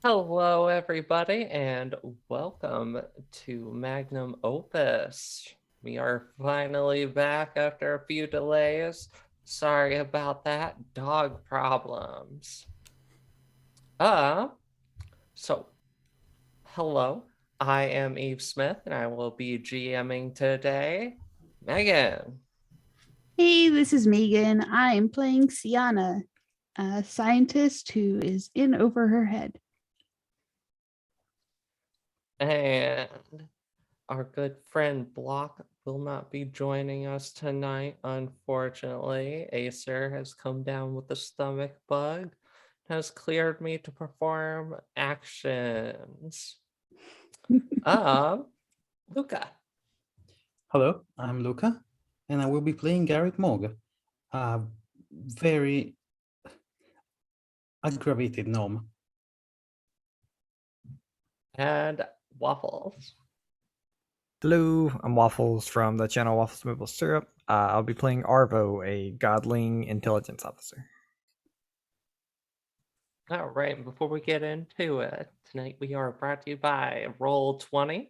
Hello, everybody, and welcome to Magnum Opus. We are finally back after a few delays. Sorry about that. Dog problems. Uh, so, hello. I am Eve Smith, and I will be GMing today. Megan. Hey, this is Megan. I am playing Sienna, a scientist who is in over her head. And our good friend Block will not be joining us tonight, unfortunately. Acer has come down with a stomach bug, has cleared me to perform actions. Um, Luca. Hello, I'm Luca, and I will be playing Garrett Morg, a very aggravated gnome. And Waffles. Hello, I'm Waffles from the channel Waffles Maple Syrup. I'll be playing Arvo, a godling intelligence officer. All right, before we get into it, tonight we are brought to you by Roll20.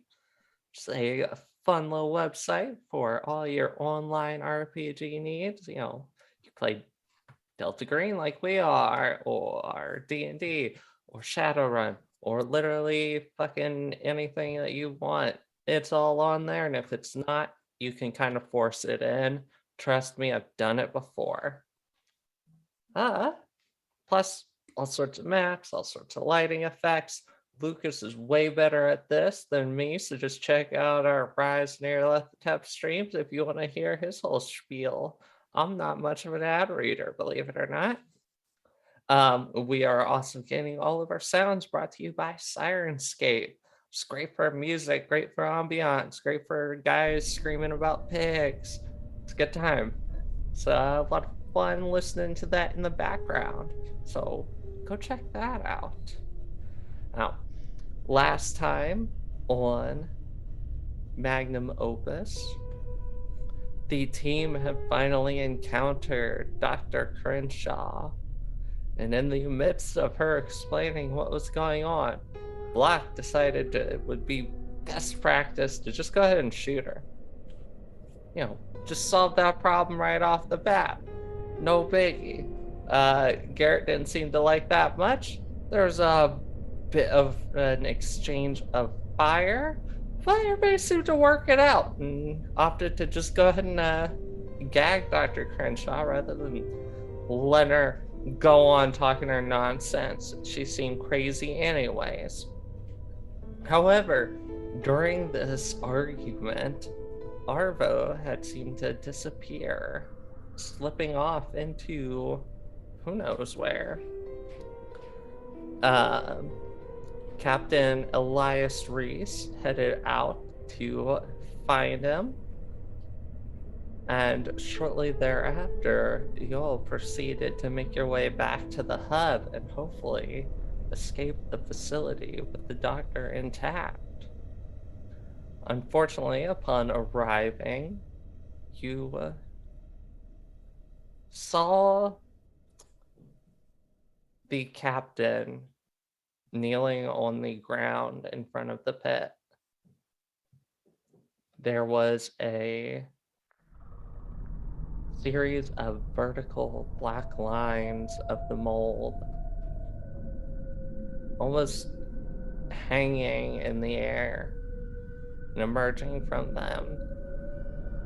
It's a fun little website for all your online RPG needs. You play Delta Green like we are, or D&D, or Shadowrun, or literally fucking anything that you want. It's all on there, and if it's not, you can kind of force it in. Trust me, I've done it before. Plus all sorts of maps, all sorts of lighting effects. Lucas is way better at this than me, so just check out our Rise Near Left Tap streams if you want to hear his whole spiel. I'm not much of an ad reader, believe it or not. We are also getting all of our sounds brought to you by Sirenscape. It's great for music, great for ambiance, great for guys screaming about pigs. It's a good time. It's a lot of fun listening to that in the background. So go check that out. Now, last time on Magnum Opus, the team had finally encountered Dr. Crenshaw. And in the midst of her explaining what was going on, Black decided it would be best practice to just go ahead and shoot her. Just solve that problem right off the bat. No biggie. Garrett didn't seem to like that much. There was a bit of an exchange of fire, but everybody seemed to work it out and opted to just go ahead and gag Dr. Crenshaw rather than let her go on talking her nonsense. She seemed crazy anyways. However, during this argument, Arvo had seemed to disappear, slipping off into who knows where. Captain Elias Reese headed out to find him, and shortly thereafter, you all proceeded to make your way back to the hub and hopefully escape the facility with the doctor intact. Unfortunately, upon arriving, you saw the captain kneeling on the ground in front of the pit. There was a series of vertical black lines of the mold almost hanging in the air, and emerging from them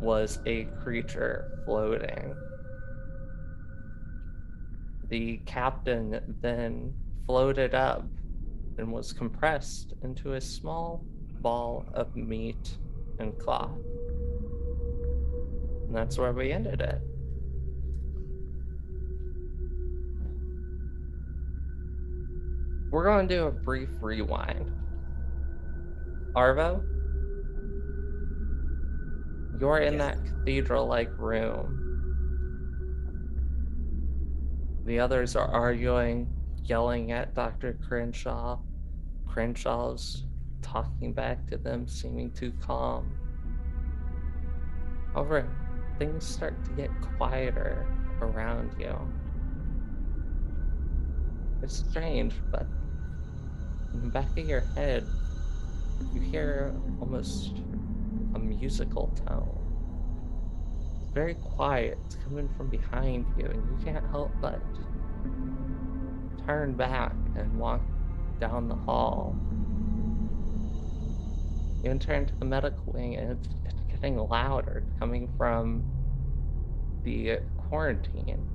was a creature floating. The captain then floated up and was compressed into a small ball of meat and cloth. And that's where we ended it. We're going to do a brief rewind. Arvo, you're in that cathedral-like room. The others are arguing, yelling at Dr. Crenshaw. Crenshaw's talking back to them, seeming too calm. However, things start to get quieter around you. It's strange, but back of your head, you hear almost a musical tone. It's very quiet. It's coming from behind you, and you can't help but turn back and walk down the hall. You enter into the medical wing, and it's getting louder, coming from the quarantine.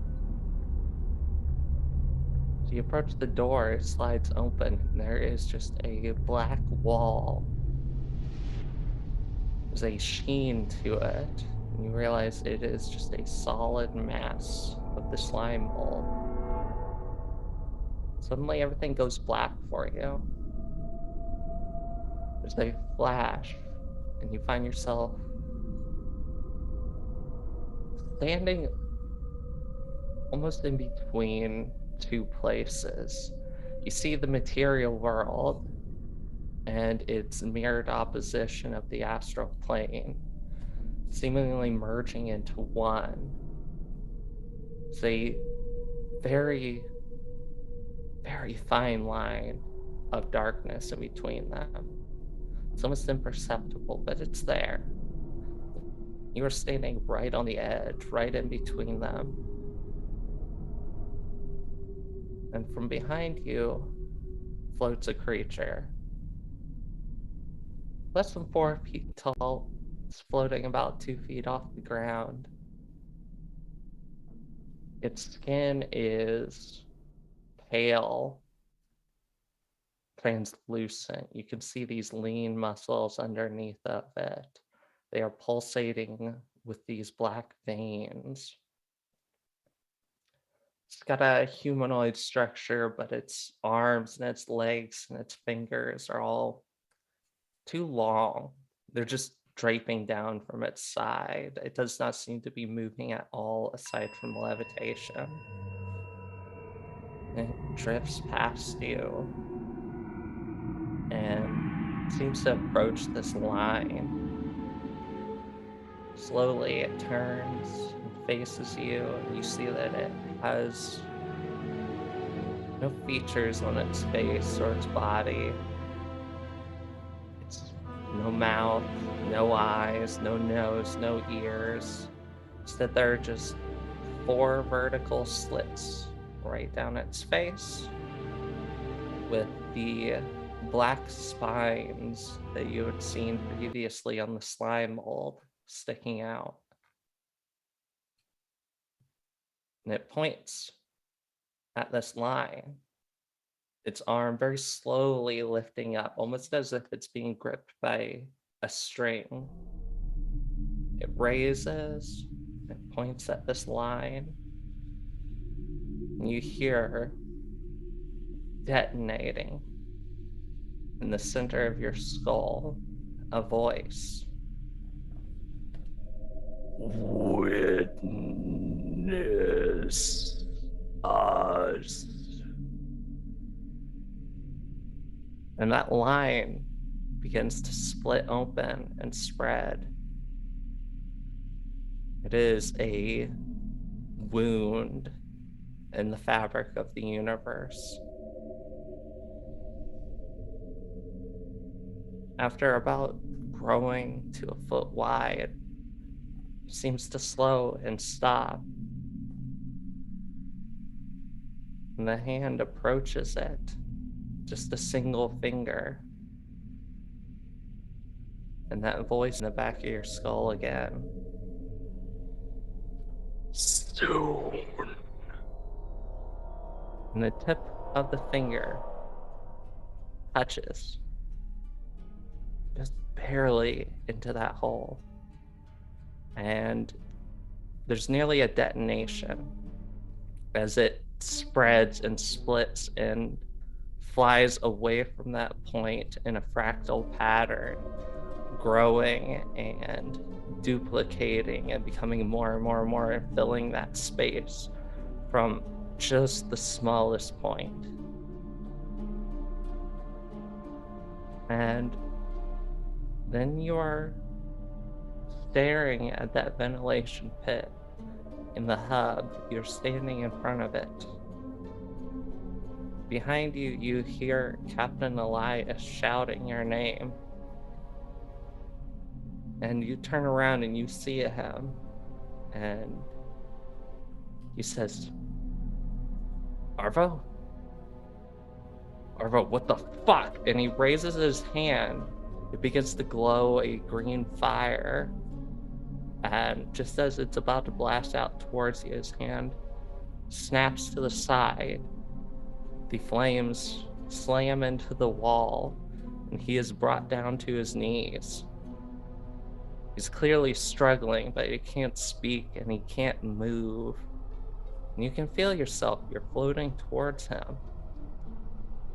So you approach the door, it slides open, and there is just a black wall. There's a sheen to it, and you realize it is just a solid mass of the slime mold. Suddenly everything goes black for you. There's a flash, and you find yourself standing almost in between two places. You see the material world and its mirrored opposition of the astral plane, seemingly merging into one. It's a very, very fine line of darkness in between them. It's almost imperceptible, but it's there. You are standing right on the edge, right in between them. And from behind you floats a creature. Less than 4 feet tall. It's floating about 2 feet off the ground. Its skin is pale, translucent. You can see these lean muscles underneath of it. They are pulsating with these black veins. It's got a humanoid structure, but its arms and its legs and its fingers are all too long. They're just draping down from its side. It does not seem to be moving at all aside from levitation. It drifts past you and seems to approach this line. Slowly it turns and faces you, and you see that it has no features on its face or its body. It's no mouth, no eyes, no nose, no ears. Instead, there are just 4 vertical slits right down its face with the black spines that you had seen previously on the slime mold sticking out. And it points at this line, its arm very slowly lifting up, almost as if it's being gripped by a string. It raises, it points at this line, and you hear detonating in the center of your skull a voice. Witness us. And that line begins to split open and spread. It is a wound in the fabric of the universe. After about growing to a foot wide, it seems to slow and stop. And the hand approaches it, just a single finger. And that voice in the back of your skull again. Soon. And the tip of the finger touches just barely into that hole. And there's nearly a detonation as it spreads and splits and flies away from that point in a fractal pattern, growing and duplicating and becoming more and more and more, and filling that space from just the smallest point. And then you are staring at that ventilation pit in the hub. You're standing in front of it. Behind you, you hear Captain Elias shouting your name. And you turn around and you see him. And he says, Arvo? Arvo, what the fuck? And he raises his hand. It begins to glow a green fire. And just as it's about to blast out towards you, his hand snaps to the side. The flames slam into the wall, and he is brought down to his knees. He's clearly struggling, but he can't speak and he can't move. And you can feel yourself, you're floating towards him.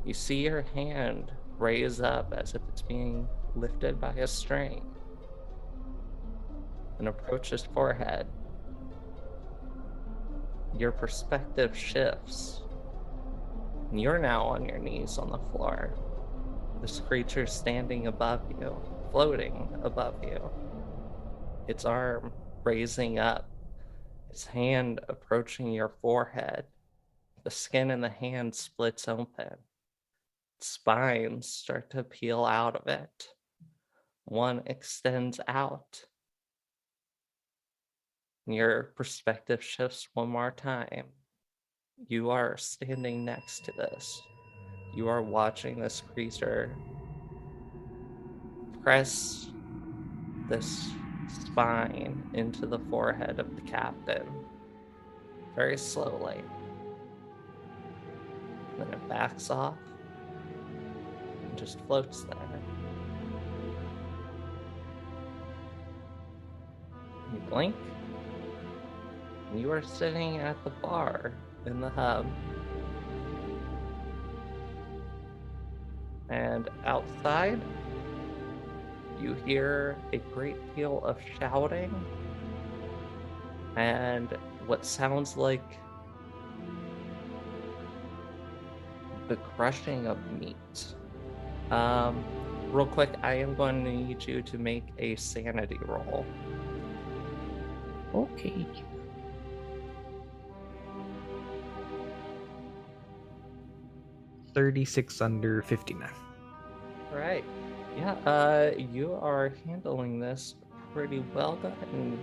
You see your hand raise up as if it's being lifted by a string and approach his forehead. Your perspective shifts, and you're now on your knees on the floor. This creature standing above you, floating above you. Its arm raising up, its hand approaching your forehead. The skin in the hand splits open. Spines start to peel out of it. One extends out. Your perspective shifts one more time. You are standing next to this. You are watching this creature press this spine into the forehead of the captain very slowly. Then it backs off and just floats there. You blink, and you are sitting at the bar in the hub. And outside, you hear a great deal of shouting and what sounds like the crushing of meat. Real quick, I am going to need you to make a sanity roll. Okay. $36 under 59. All right. Yeah, you are handling this pretty well. Go ahead and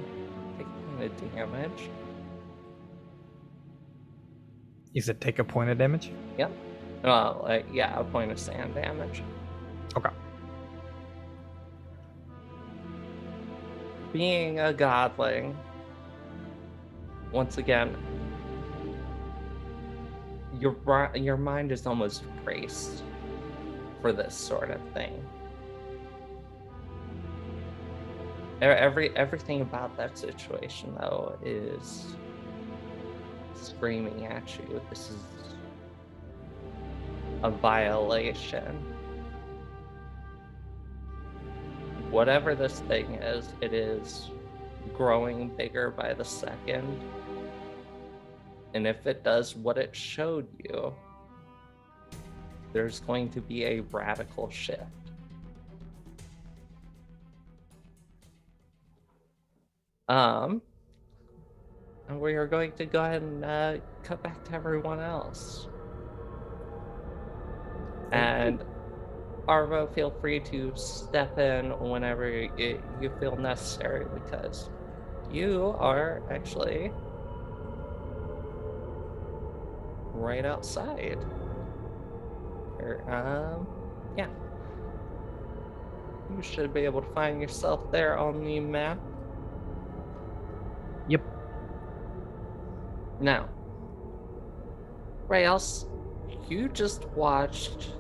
take a point of damage. You said take a point of damage? Yep. Well, yeah, a point of sand damage. Okay. Being a godling, once again, your mind is almost braced for this sort of thing. Everything about that situation, though, is screaming at you. This is a violation. Whatever this thing is, it is growing bigger by the second. And if it does what it showed you, there's going to be a radical shift. And we are going to go ahead and cut back to everyone else. And Arvo, feel free to step in whenever you feel necessary, because you are actually right outside. Yeah. You should be able to find yourself there on the map. Yep. Now, Rayos, you just watched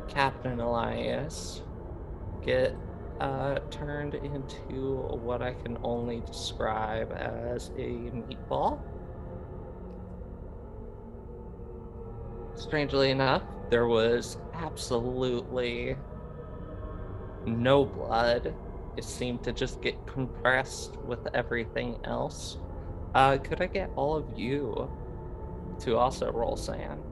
Captain Elias get turned into what I can only describe as a meatball. Strangely enough, there was absolutely no blood. It seemed to just get compressed with everything else. Could I get all of you to also roll sand?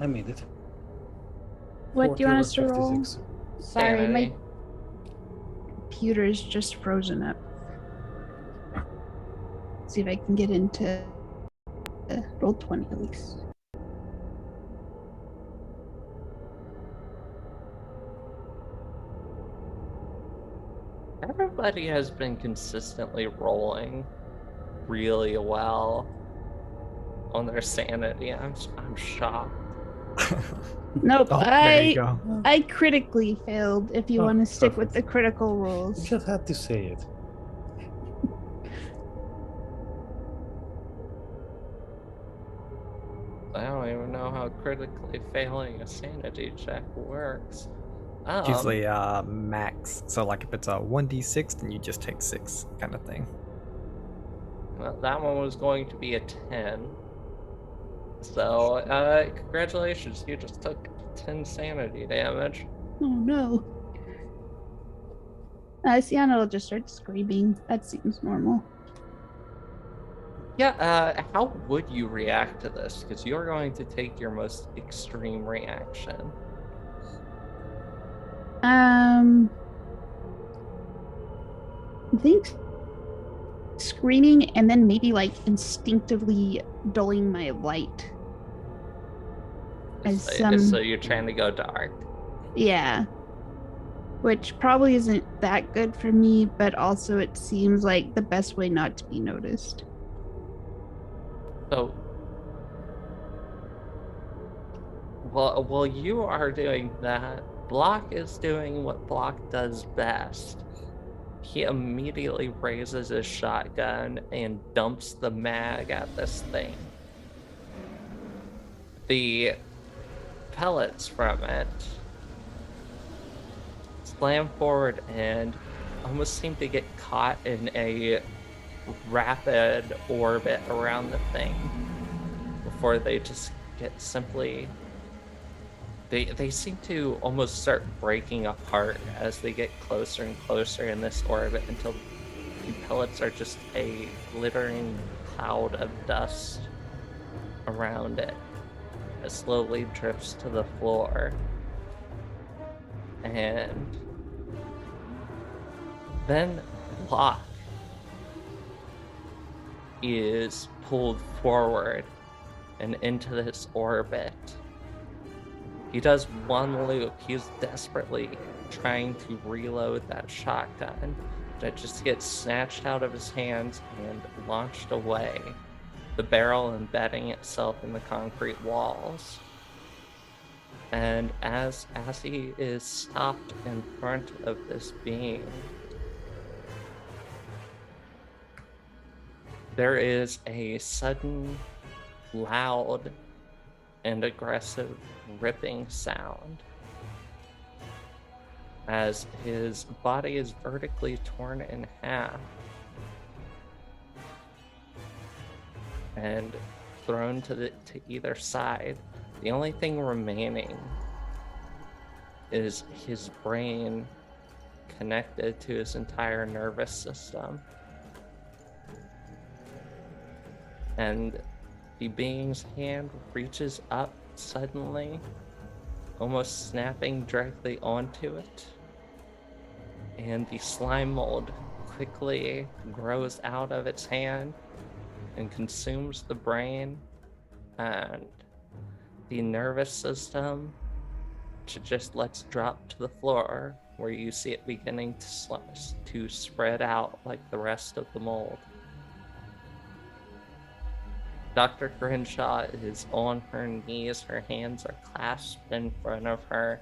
I made it. What do you 40 want over us to roll? 56. Sorry, my Sanity. computer's just frozen up. See if I can get into roll 20 at least. Everybody has been consistently rolling really well on their sanity. I'm shocked. Nope, Oh, there you go. I critically failed. If you Oh, want to stick with perfect. the critical You rolls, just had to say it. I don't even know how critically failing a sanity check works. Usually max. So like if it's a 1d6, then you just take 6 kind of thing. Well, that one was going to be a 10. So, congratulations, you just took 10 sanity damage. oh no. Sienna will just start screaming. That seems normal. Yeah, how would you react to this? Because you're going to take your most extreme reaction. I think screaming and then maybe like instinctively dulling my light. As So you're trying to go dark. yeah. Which probably isn't that good for me, but also it seems like the best way not to be noticed. So, while you are doing that, Block is doing what Block does best. He immediately raises his shotgun and dumps the mag at this thing. The pellets from it slam forward and almost seem to get caught in a rapid orbit around the thing before they just get simply they seem to almost start breaking apart as they get closer and closer in this orbit until the pellets are just a glittering cloud of dust around it. It slowly drifts to the floor. And then Block is pulled forward and into this orbit. He does one loop. He's desperately trying to reload that shotgun that just gets snatched out of his hands and launched away, the barrel embedding itself in the concrete walls. And as he is stopped in front of this being, there is a sudden, loud, and aggressive ripping sound as his body is vertically torn in half and thrown to either side. The only thing remaining is his brain connected to his entire nervous system. And the being's hand reaches up suddenly, almost snapping directly onto it. And the slime mold quickly grows out of its hand and consumes the brain, and the nervous system just lets drop to the floor, where you see it beginning to spread out like the rest of the mold. Dr. Crenshaw is on her knees, her hands are clasped in front of her,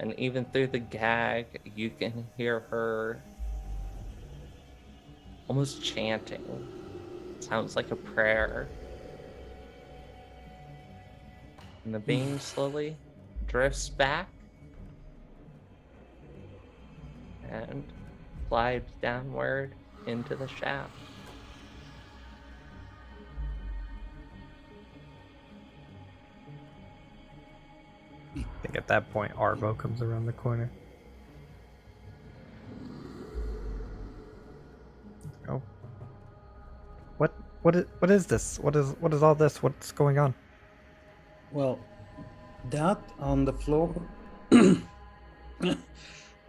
and even through the gag, you can hear her almost chanting. It sounds like a prayer. And the being slowly drifts back and glides downward into the shaft. I think at that point Arvo comes around the corner. Oh. What is this? What is all this? What's going on? Well, That on the floor.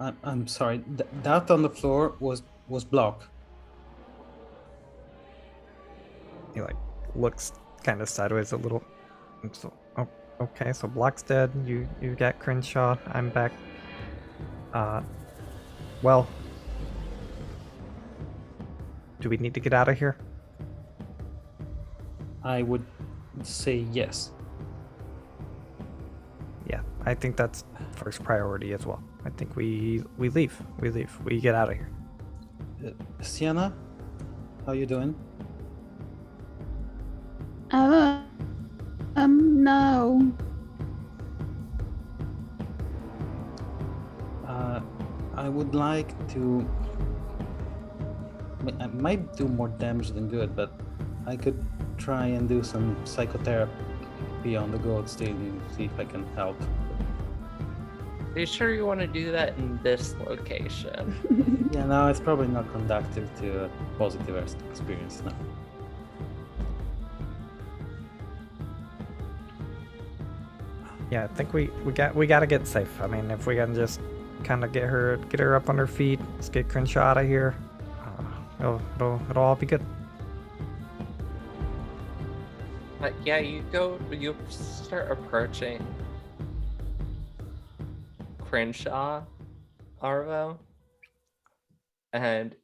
I'm sorry. That on the floor was block. He like looks kind of sideways a little. So, oh, okay, so Block's dead. You got Crenshaw. I'm back. Well, do we need to get out of here? I would say yes. Yeah, I think that's first priority as well. I think we leave. We leave. We get out of here. Sienna, how you doing? No. I would like to. I might do more damage than good, but I could try and do some psychotherapy on the goat still and see if I can help. Are you sure you want to do that in this location? Yeah, no, it's probably not conducive to a positive experience now. Yeah, I think we gotta get safe. I mean, if we can just kind of get her up on her feet, let's get Crenshaw out of here. It'll all be good. But yeah, you start approaching Crenshaw, Arvo, and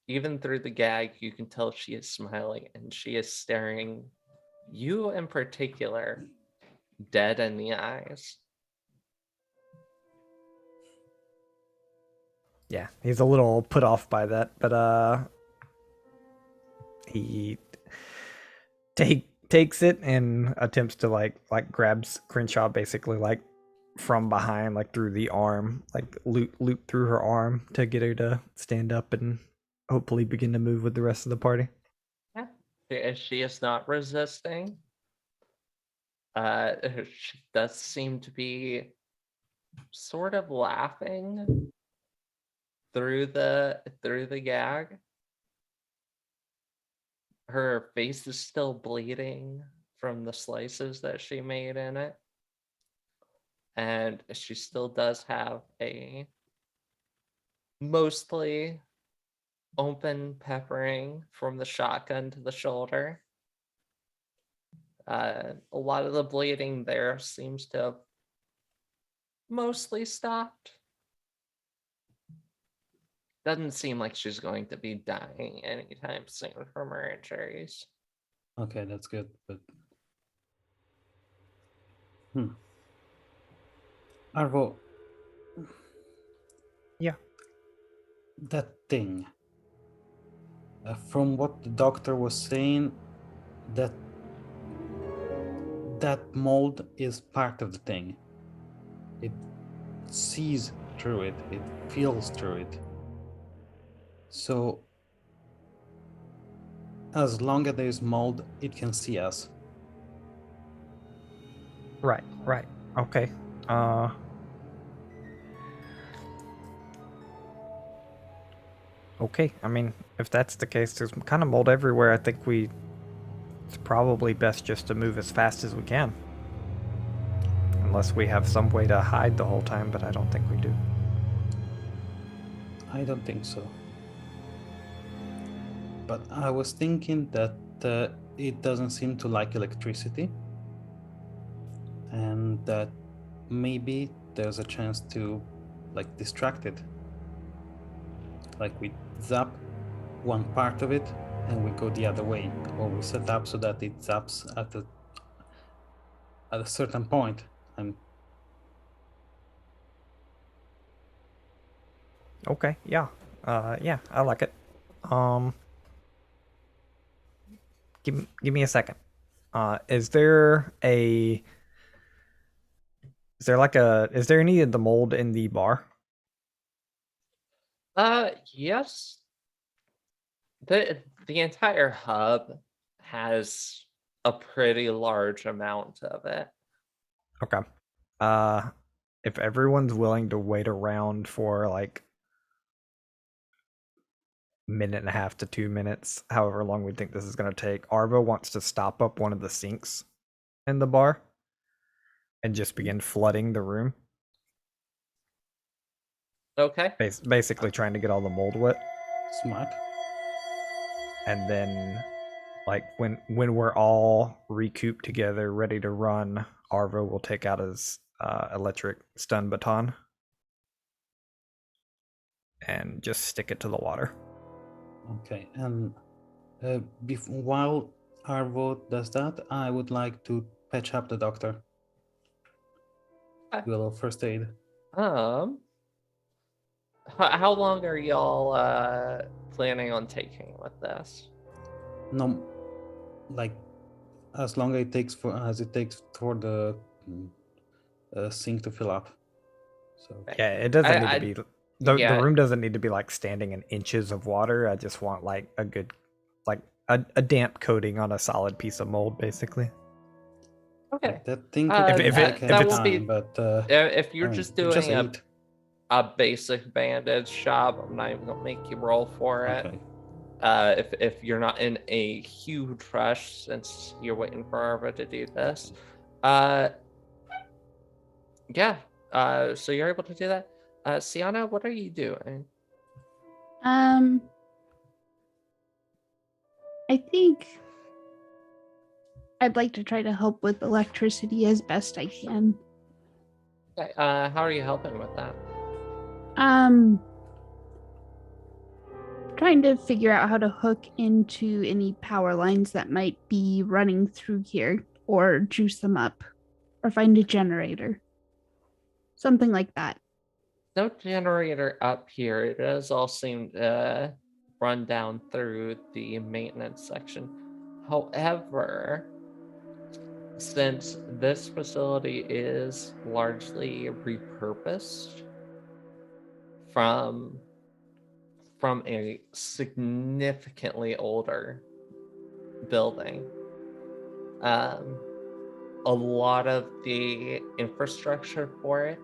even through the gag, you can tell she is smiling and she is staring you in particular dead in the eyes. Yeah, he's a little put off by that, but he takes it and attempts to like grabs Crenshaw basically like from behind, like through the arm, like loop through her arm to get her to stand up and hopefully begin to move with the rest of the party. Yeah, she is not resisting. She does seem to be sort of laughing through the gag. Her face is still bleeding from the slices that she made in it. And she still does have a mostly open peppering from the shotgun to the shoulder. A lot of the bleeding there seems to have mostly stopped. Doesn't seem like she's going to be dying anytime soon from her injuries. Okay, that's good, but Arvo. Yeah. That thing. From what the doctor was saying, that mold is part of the thing. It sees through it. It feels through it. So as long as there is mold, it can see us. Right. Okay. Okay, I mean, if that's the case, there's kind of mold everywhere. I think it's probably best just to move as fast as we can. Unless we have some way to hide the whole time, but I don't think we do. I don't think so. But I was thinking that it doesn't seem to like electricity, and that maybe there's a chance to like distract it. Like we zap one part of it and we go the other way, or we set up so that it zaps at a certain point. Okay, yeah. Yeah, I like it. Give me a second. Is there any of the mold in the bar? Yes. The entire hub has a pretty large amount of it. Okay. If everyone's willing to wait around for like minute and a half to 2 minutes, however long we think this is going to take, Arvo wants to stop up one of the sinks in the bar and just begin flooding the room. Okay. Basically trying to get all the mold wet. Smart. And then, like, when we're all recouped together, ready to run, Arvo will take out his electric stun baton and just stick it to the water. Okay, and while Arvo does that, I would like to patch up the doctor. Do a little first aid. How long are y'all planning on taking with this? No, like as long as it takes for the sink to fill up. So Yeah, it doesn't need to be. The room doesn't need to be like standing in inches of water. I just want like a good, like a damp coating on a solid piece of mold, basically. Okay. that thing if you're just doing a basic bandage job, I'm not even gonna make you roll for it. Okay. If you're not in a huge rush since you're waiting for Arva to do this. Yeah. So you're able to do that. Sienna, what are you doing? I think I'd like to try to help with electricity as best I can. Okay, how are you helping with that? Trying to figure out how to hook into any power lines that might be running through here, or juice them up, or find a generator. Something like that. No generator up here. It does all seem to run down through the maintenance section. However, since this facility is largely repurposed from a significantly older building, a lot of the infrastructure for it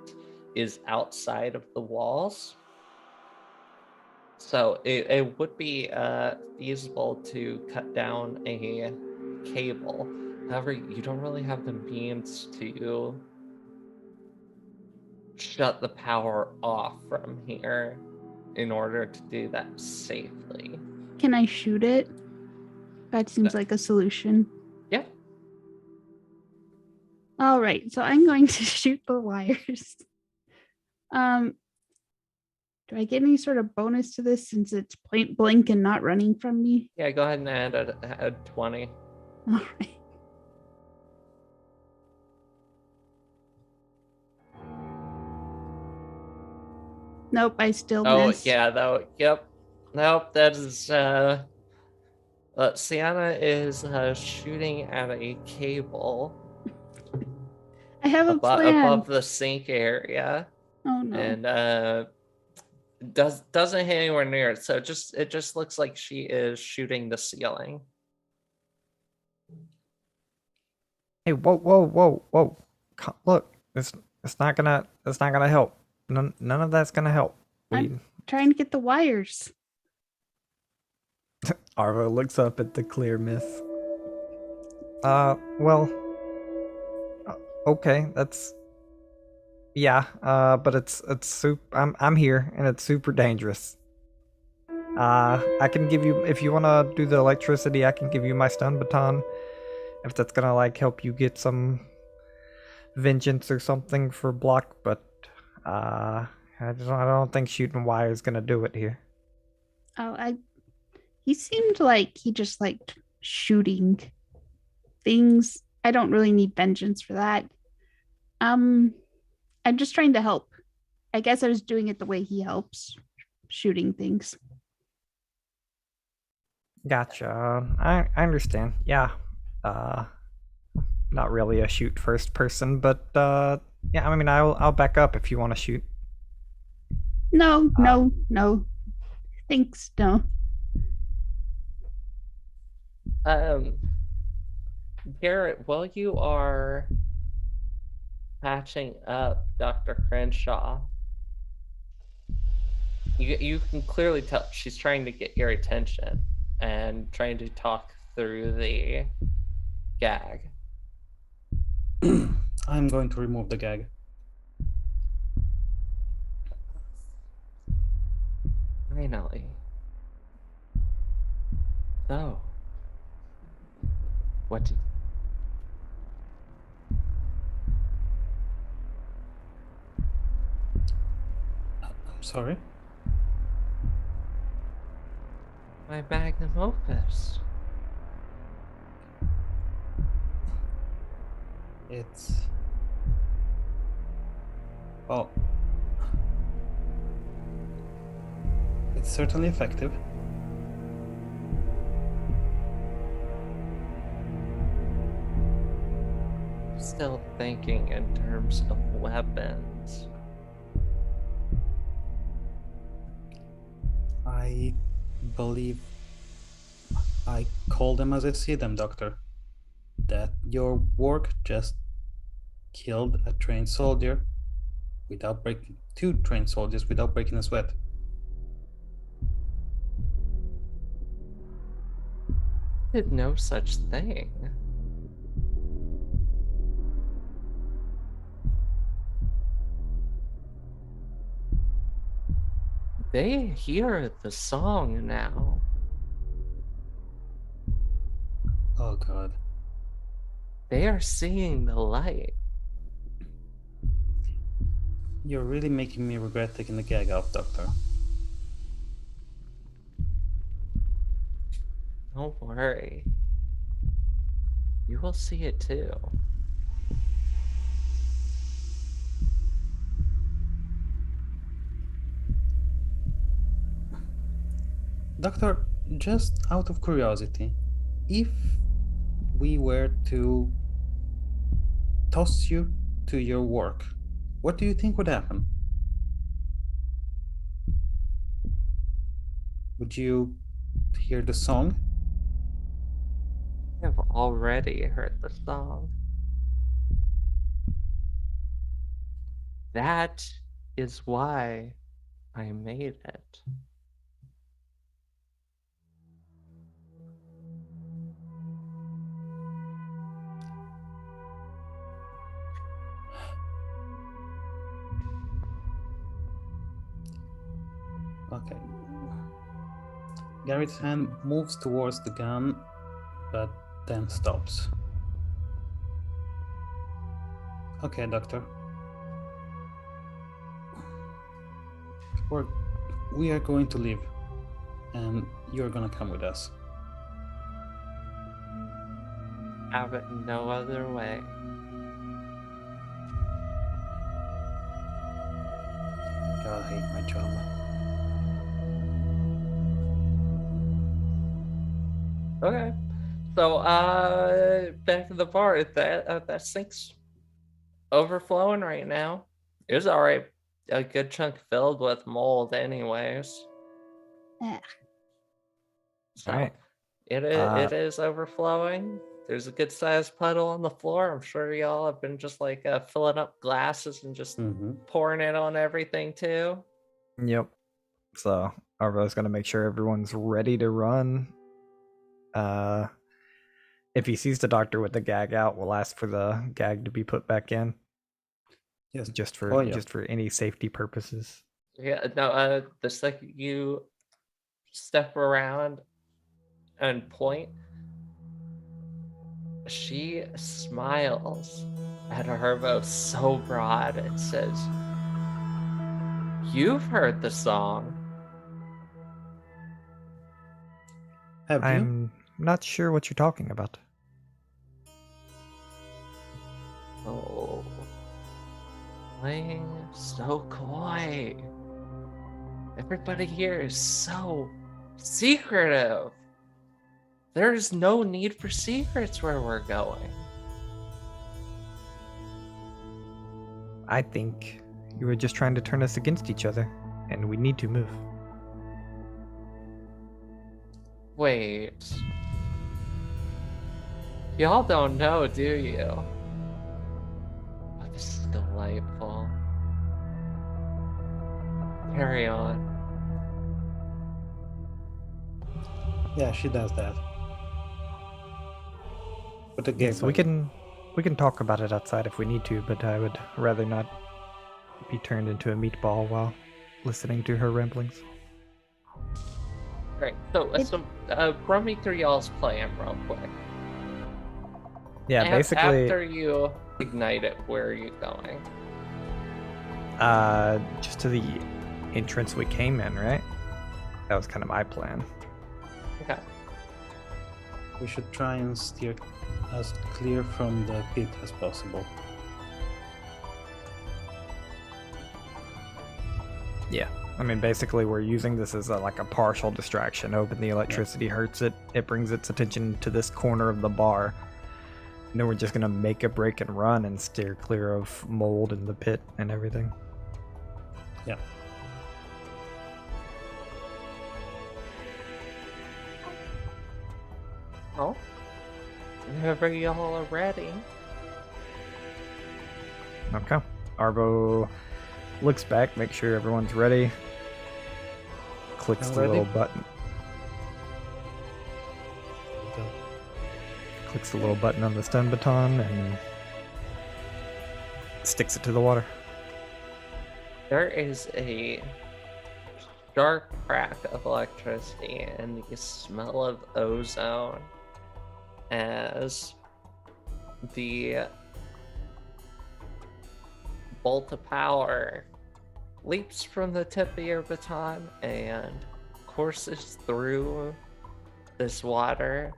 is outside of the walls. So it would be feasible to cut down a cable. However, you don't really have the means to shut the power off from here in order to do that safely. Can I shoot it? That seems like a solution. Yeah. All right, so I'm going to shoot the wires. Do I get any sort of bonus to this since it's point blank and not running from me? Yeah, go ahead and add 20. All right. Nope, I still miss. Yeah, though. Yep. Nope, that is Sienna is shooting at a cable. I have a plan. Above the sink area. Oh no. And doesn't hit anywhere near it, so it just looks like she is shooting the ceiling. Hey, whoa! Look, it's not gonna help. None of that's gonna help. I'm trying to get the wires. Arvo looks up at the clear mist. Well, okay, that's but it's super. I'm here, and it's super dangerous. I can give you, if you want to do the electricity, I can give you my stun baton, if that's gonna like help you get some vengeance or something for block. But I don't think shooting wire is gonna do it here. Oh, he seemed like he just liked shooting things. I don't really need vengeance for that. I'm just trying to help. I guess I was doing it the way he helps, shooting things. Gotcha. I understand. Yeah. Not really a shoot first person, but yeah, I mean, I'll back up if you want to shoot. No. Thanks, no. Garrett, while you are patching up Dr. Crenshaw, you can clearly tell she's trying to get your attention and trying to talk through the gag. I'm going to remove the gag. Finally. So, what do I'm sorry. my magnum opus? It's... Well... It's certainly effective. Still thinking in terms of weapons. I believe I call them as I see them, Doctor. That your work just killed a trained soldier without breaking... 2 trained soldiers without breaking a sweat. Did no such thing. They hear the song now. Oh god. They are seeing the light. You're really making me regret taking the gag off, Doctor. Don't worry. You will see it too. Doctor, just out of curiosity, if we were to toss you to your work, what do you think would happen? Would you hear the song? I have already heard the song. That is why I made it. Okay. Garrett's hand moves towards the gun, but then stops. Okay, Doctor. We are going to leave, and you're gonna come with us. Have it no other way. God, I hate my job. Okay. So back to the bar. That sink's overflowing right now. It was already a good chunk filled with mold anyways. Ugh. So Alright. it is overflowing. There's a good sized puddle on the floor. I'm sure y'all have been just like filling up glasses and just pouring it on everything too. Yep. So Arvo's gonna make sure everyone's ready to run. If he sees the doctor with the gag out, we'll ask for the gag to be put back in. Yes. Just for any safety purposes. Yeah, no, the second you step around and point, she smiles at Herbo so broad and says, "You've heard the song." Have you? I'm not sure what you're talking about. Oh, playing so coy. Everybody here is so secretive. There's no need for secrets where we're going. I think you were just trying to turn us against each other, and we need to move. Wait. Y'all don't know, do you? Oh, this is delightful. Carry on. Yeah, she does that. But the Yes, we can We can talk about it outside if we need to, but I would rather not be turned into a meatball while listening to her ramblings. Right. So, run me through y'all's plan real quick. Yeah, basically, After you ignite it, where are you going? just to the entrance we came in, right? That was kind of my plan. Okay. We should try and steer as clear from the pit as possible. Yeah. I mean, basically, we're using this as like a partial distraction. Hoping the electricity hurts it. It brings its attention to this corner of the bar. And then we're just going to make a break and run and steer clear of mold in the pit and everything. Yeah. Oh. Whenever y'all are ready. Okay. Arvo looks back, make sure everyone's ready. Clicks I'm the ready. little button. Go. Clicks the little button on the stun baton and sticks it to the water. There is a dark crack of electricity and the smell of ozone as the bolt of power leaps from the tip of your baton and courses through this water.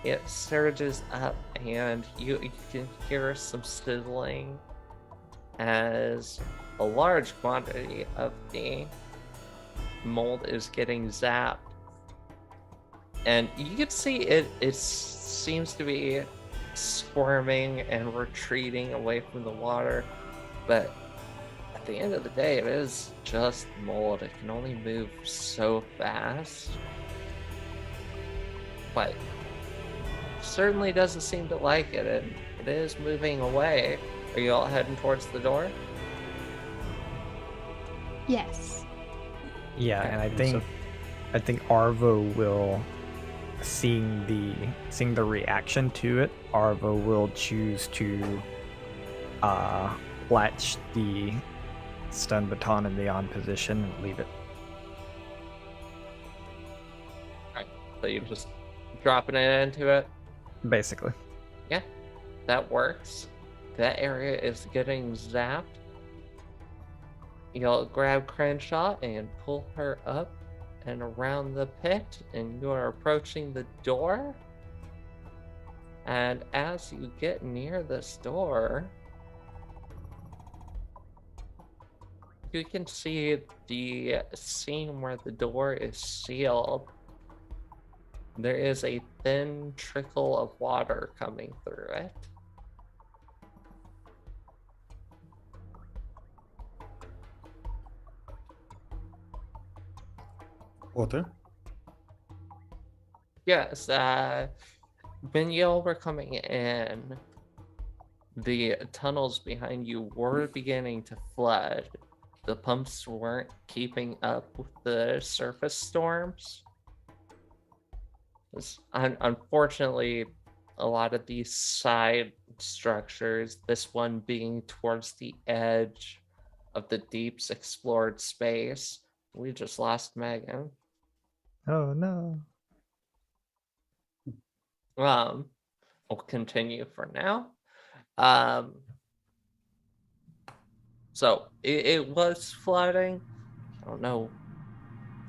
It surges up and you can hear some sizzling as a large quantity of the mold is getting zapped. And you can see it seems to be squirming and retreating away from the water, but at the end of the day, it is just mold. It can only move so fast, but certainly doesn't seem to like it, and it is moving away. Are you all heading towards the door? Yes. Yeah, Okay. and I think Arvo will, seeing the reaction to it, Arvo will choose to latch the stun baton in the on position and leave it. Alright, so you're just dropping it into it? Basically. Yeah, that works. That area is getting zapped. You'll grab Crenshaw and pull her up and around the pit, and you are approaching the door. And as you get near this door, you can see the seam where the door is sealed. There is a thin trickle of water coming through it. Water? Yes, when y'all were coming in, the tunnels behind you were beginning to flood. The pumps weren't keeping up with the surface storms. Unfortunately, a lot of these side structures, this one being towards the edge of the deep's explored space, we just lost Megan. Oh no. We'll continue for now. So it was flooding. I don't know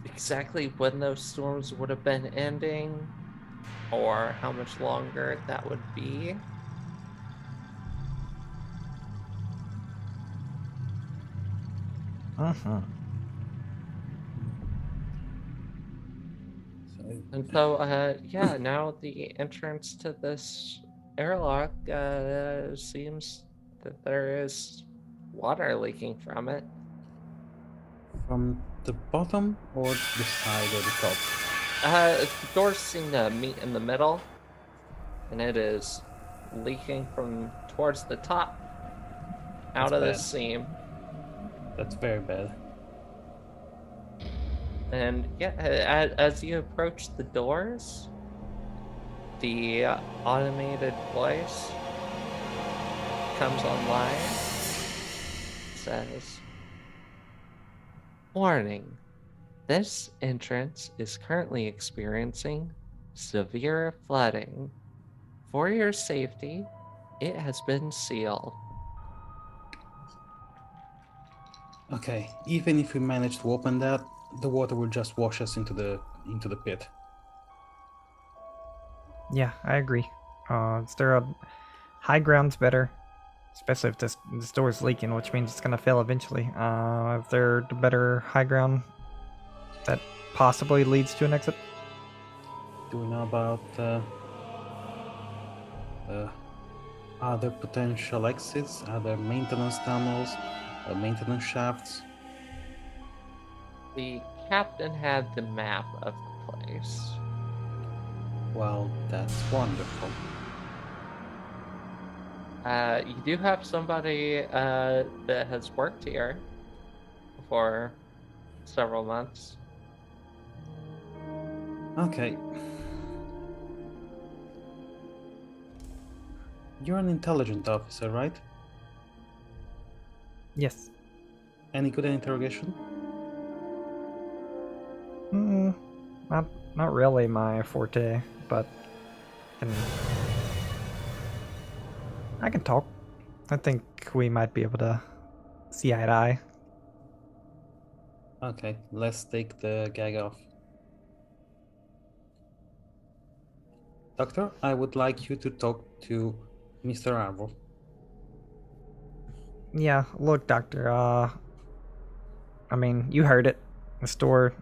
exactly when those storms would have been ending or how much longer that would be. Uh-huh. And so, yeah, now the entrance to this airlock seems that there is water leaking from it. From the bottom or the side or the top? The doors seem to meet in the middle, and it is leaking from towards the top out That's of the bad. seam. That's very bad. And yeah, as you approach the doors, the automated voice comes online. It says, "Warning. This entrance is currently experiencing severe flooding. For your safety, it has been sealed." Okay, even if we manage to open that, the water will just wash us into the pit. Yeah, I agree. Is there a high ground's better? Especially if this door is leaking, which means it's gonna fail eventually. Is there a better high ground that possibly leads to an exit? Do we know about other potential exits, other maintenance tunnels, maintenance shafts? The captain had the map of the place. Well, that's wonderful. You do have somebody that has worked here for several months. Okay. You're an intelligent officer, right? Yes. Any good at interrogation? Not really my forte, but I can talk. I think we might be able to see eye to eye. Okay, let's take the gag off. Doctor, I would like you to talk to Mr. Arvo. Yeah, look, Doctor, I mean, you heard it. The store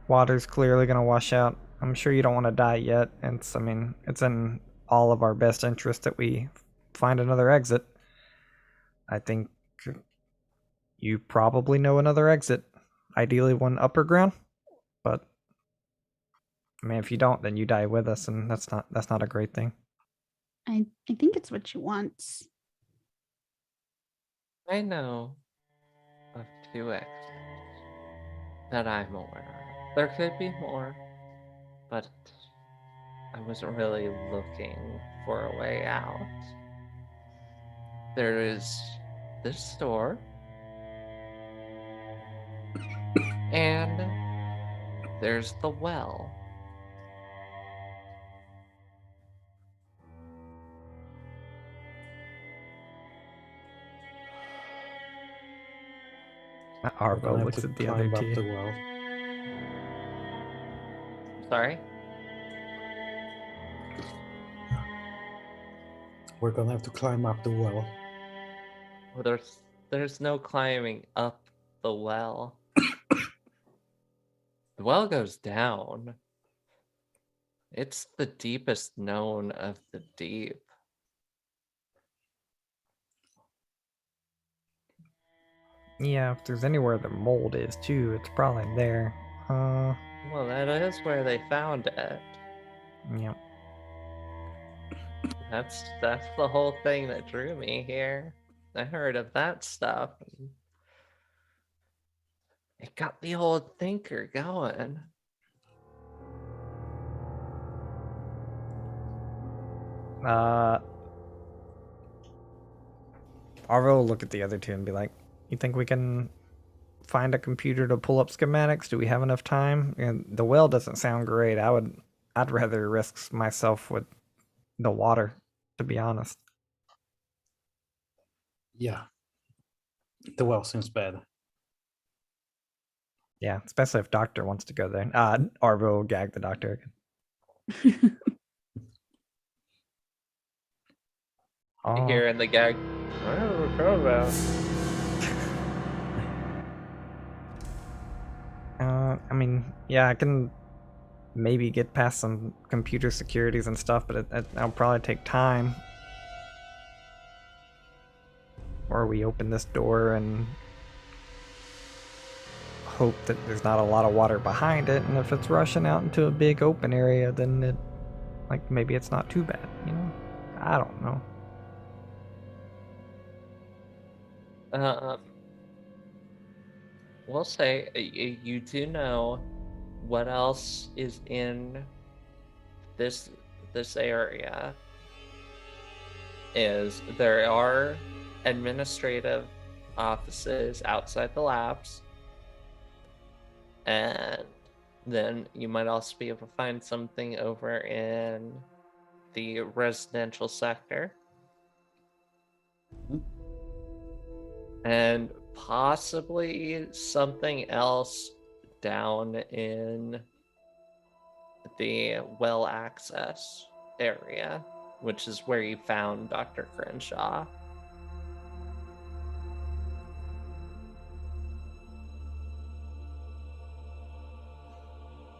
water's clearly gonna wash out. I'm sure you don't want to die yet. It's in all of our best interest that we find another exit. I think you probably know another exit. Ideally one upper ground. But I mean, if you don't, then you die with us, and that's not a great thing. I think it's what she wants. I know of 2 exits that I'm aware of. There could be more, but I wasn't really looking for a way out. There is this store, and there's the well. We're gonna Arvo have looks to at the other climb up two. the well. Sorry? We're gonna have to climb up the well. Well, there's no climbing up the well. The well goes down. It's the deepest known of the deep. Yeah, if there's anywhere the mold is too, it's probably there. Well, that is where they found it. Yeah. That's the whole thing that drew me here. I heard of that stuff. And it got the old thinker going. Arvo will look at the other two and be like, "You think we can find a computer to pull up schematics? Do we have enough time?" And the well doesn't sound great. I'd rather risk myself with the water, to be honest. Yeah. The well seems bad. Yeah, especially if Doctor wants to go there. Arvo will gag the Doctor You again. hear in the gag, I don't know what we're talking about. I mean, yeah, I can maybe get past some computer securities and stuff, but it'll probably take time. Or we open this door and hope that there's not a lot of water behind it, and if it's rushing out into a big open area, then maybe it's not too bad, you know? I don't know. We'll say you do know what else is in this this area is there are administrative offices outside the labs, and then you might also be able to find something over in the residential sector. Mhm. And possibly something else down in the well access area, which is where you found Dr. Crenshaw.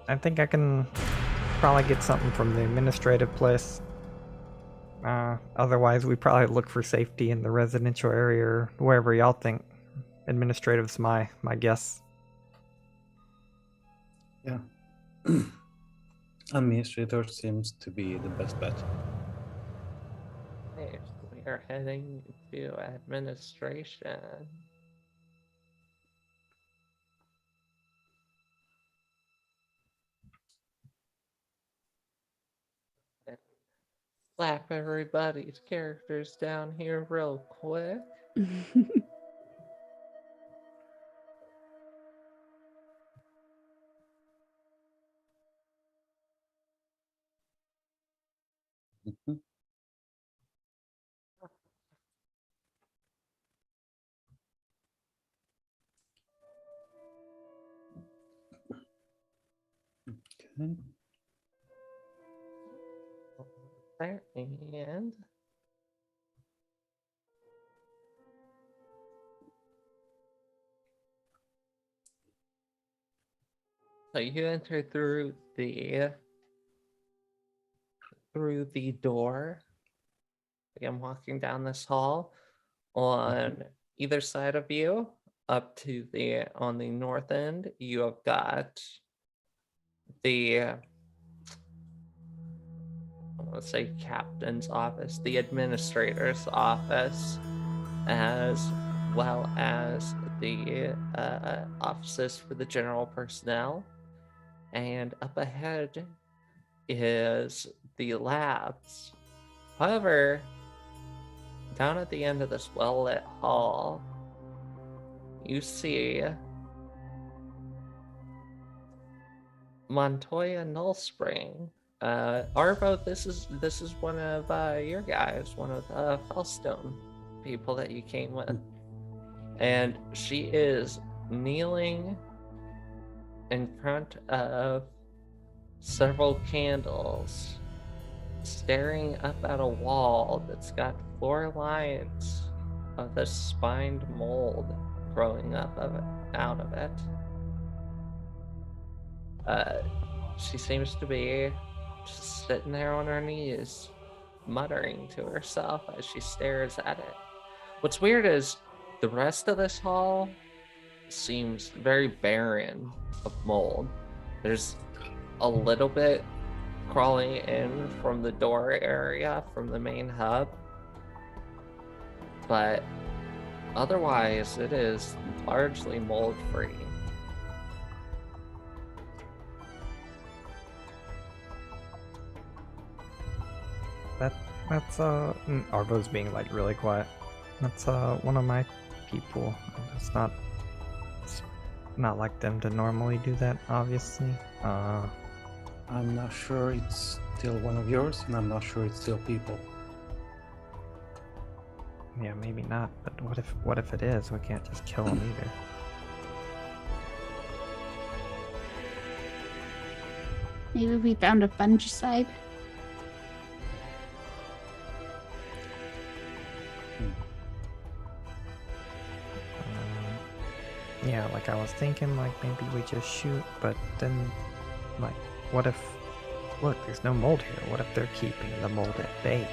I think I can probably get something from the administrative place. Otherwise, we probably look for safety in the residential area or wherever y'all think. Administrative's my guess. Yeah. Administrator seems to be the best bet. Okay, we are heading to administration. Slap everybody's characters down here real quick. Mhm. Okay. There, and so you enter through the door. I'm walking down this hall. On either side of you, up to the on the north end, you have got the I want to say captain's office, the administrator's office, as well as the offices for the general personnel. And up ahead is the labs. However, down at the end of this well-lit hall, you see Montoya Nullspring. Arvo, this is one of your guys, one of the Fellstone people that you came with. And she is kneeling in front of several candles, staring up at a wall that's got 4 lines of the spined mold growing up out of it. She seems to be just sitting there on her knees, muttering to herself as she stares at it. What's weird is the rest of this hall seems very barren of mold. There's a little bit crawling in from the door area from the main hub, but otherwise it is largely mold free. That's Arvo's being like really quiet. That's one of my people. It's not like them to normally do that, obviously. I'm not sure it's still one of yours, and I'm not sure it's still people. Yeah, maybe not, but what if it is? We can't just kill them either. Maybe we found a fungicide. Yeah, like I was thinking, like maybe we just shoot, but then, like, what if? Look, there's no mold here. What if they're keeping the mold at bay?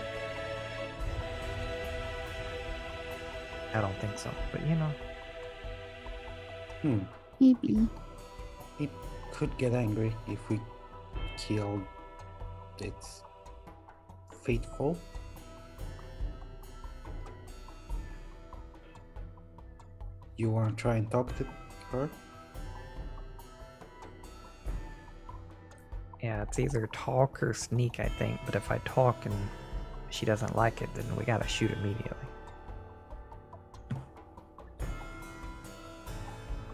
I don't think so, but you know. Maybe. It could get angry if we killed its faithful. You want to try and talk to her? Yeah, Yeah, it's either talk or sneak, I think. But if I talk and she doesn't like it, then we gotta shoot immediately.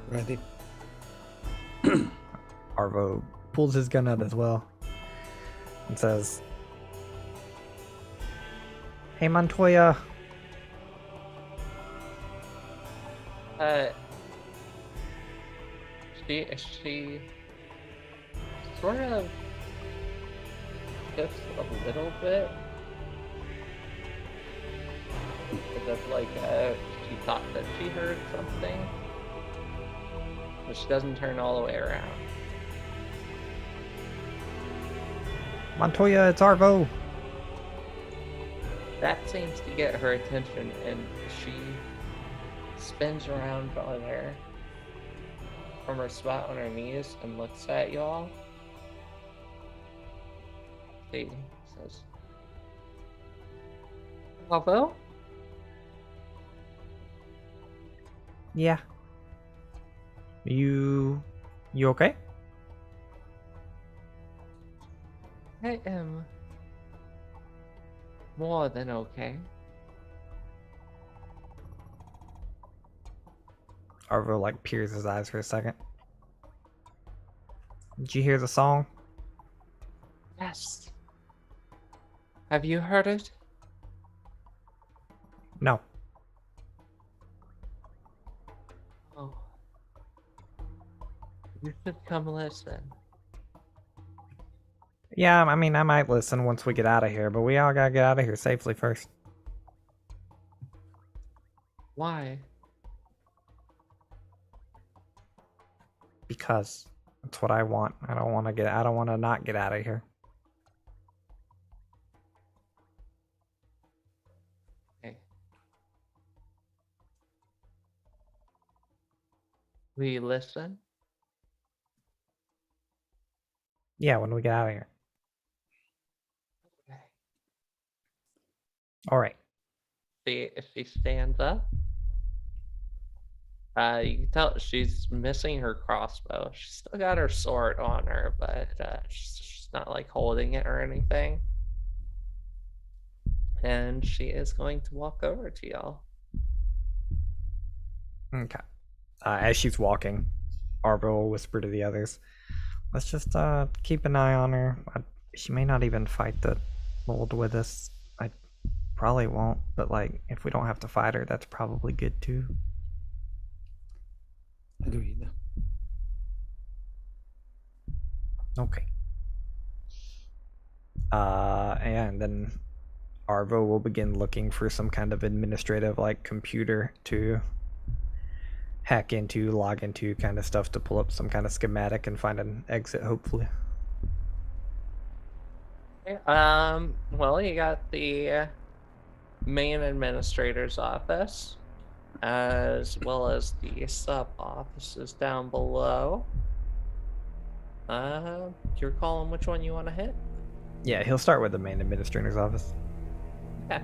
Ready? Arvo pulls his gun out as well and says, "Hey, Montoya." She sort of just a little bit. As if like she thought that she heard something, but she doesn't turn all the way around. "Montoya, it's Arvo." That seems to get her attention, and she spins around on her from her spot on her knees and looks at y'all. She says, "Bravo? Yeah. You okay? I am more than okay." Arvo like peers his eyes for a second. "Did you hear the song?" Yes. Have you heard it? "No." Oh. You should come listen. "Yeah, I mean, I might listen once we get out of here, but we all gotta get out of here safely first." Why? "Because that's what I want. I don't want to not get out of here." Okay. We listen? "Yeah, when we get out of here." Okay. "All right." She stands up. You can tell she's missing her crossbow. She's still got her sword on her, but she's not like holding it or anything. And she is going to walk over to y'all. Okay. As she's walking, Arvo will whisper to the others, "Let's just keep an eye on her. She may not even fight the mold with us. I probably won't, but like if we don't have to fight her, that's probably good too." Agreed. Okay. And then Arvo will begin looking for some kind of administrative like computer to hack into, log into kind of stuff to pull up some kind of schematic and find an exit, hopefully. Well, you got the main administrator's office, as well as the sub offices down below. You're calling which one you want to hit? Yeah, he'll start with the main administrator's office. Yeah.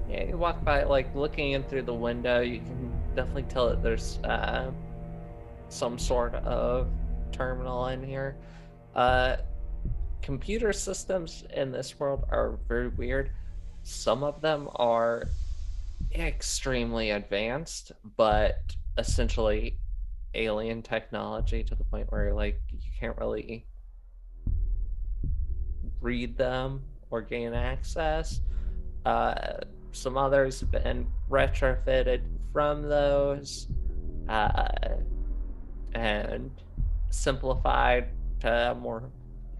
Yeah, you walk by, like, looking in through the window, you can definitely tell that there's some sort of terminal in here. Computer systems in this world are very weird. Some of them are extremely advanced, but essentially alien technology to the point where, like, you can't really read them or gain access. Some others have been retrofitted from those and simplified to more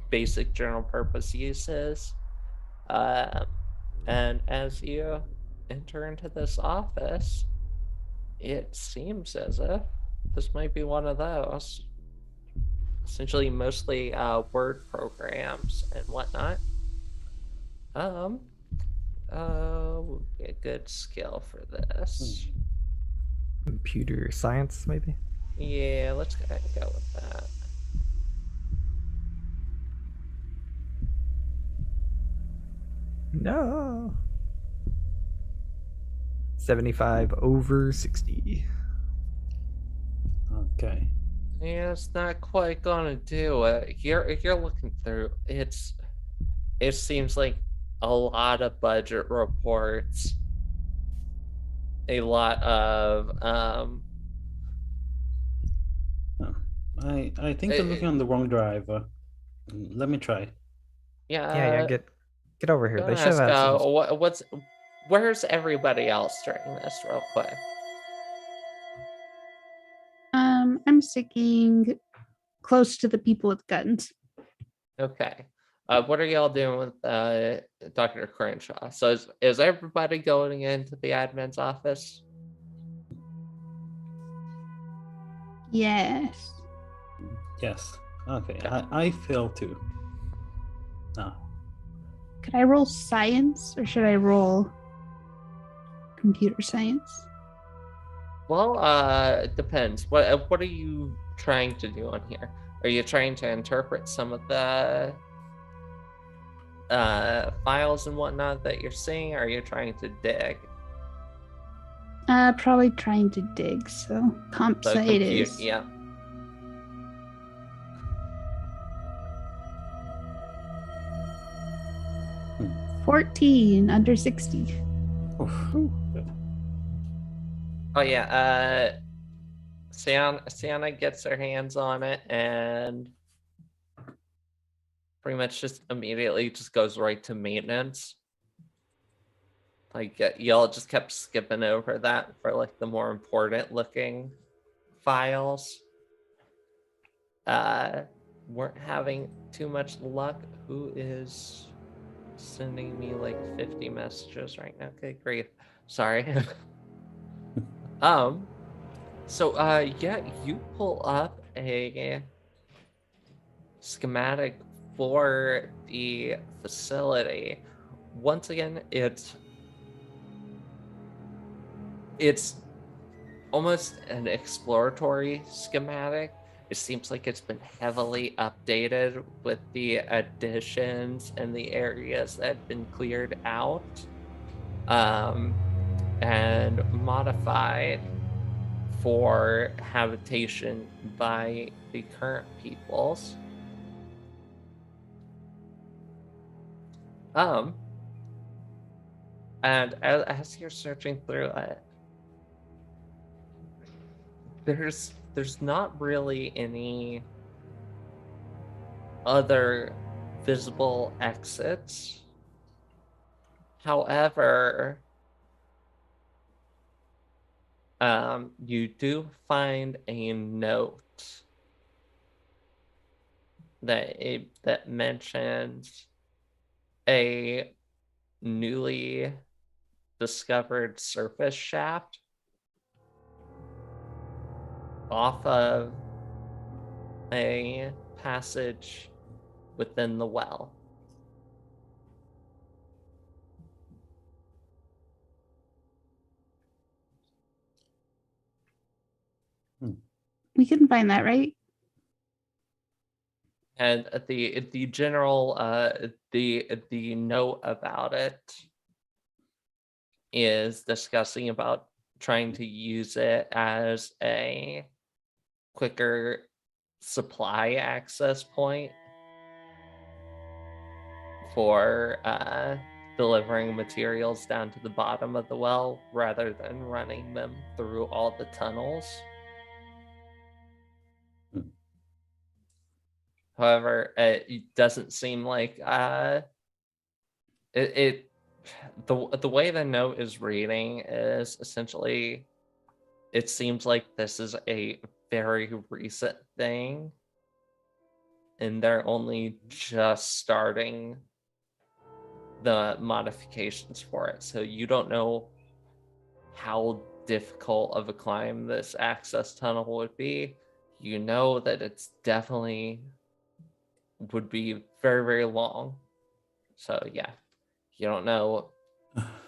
basic general purpose uses. And as you enter into this office, it seems as if this might be one of those. Essentially, mostly word programs and whatnot. Would be a good skill for this. Computer science, maybe? Yeah, let's go ahead and go with that. No. 75 over 60. Okay. Yeah, it's not quite gonna do it. You're looking through. It seems like a lot of budget reports, a lot of Oh, I think eh, you're looking on the wrong drive. Let me try. Yeah, yeah. get over here. They Gonna should have ask, had some. where's everybody else during this, real quick? I'm sticking close to the people with guns. Okay. What are y'all doing with Dr. Crenshaw? So is everybody going into the admin's office? Yes. Yes. Okay, Okay. I fail too. Now, Could I roll science or should I roll computer science? Well, it depends. What are you trying to do on here? Are you trying to interpret some of the files and whatnot that you're seeing? Or are you trying to dig? Probably trying to dig. So comp So sci it compute, is. yeah. hmm. 14 under 60. Oof. Oh yeah. Sienna gets her hands on it and pretty much just immediately just goes right to maintenance. Like y'all just kept skipping over that for like the more important looking files. Weren't having too much luck. Who is sending me like 50 messages right now? Okay, great. Sorry. Yeah, you pull up a schematic for the facility. Once again, it's almost an exploratory schematic. It seems like it's been heavily updated with the additions and the areas that have been cleared out, and modified for habitation by the current peoples. Um, and as you're searching through it, there's not really any other visible exits. However, you do find a note that mentions a newly discovered surface shaft off of a passage within the well. We can find that, right? And the general the note about it is discussing about trying to use it as a quicker supply access point for delivering materials down to the bottom of the well rather than running them through all the tunnels. Hmm. However, it doesn't seem like it the way the note is reading is essentially it seems like this is a very recent thing and they're only just starting the modifications for it. So you don't know how difficult of a climb this access tunnel would be. You know that it's definitely would be very, very long. So yeah, you don't know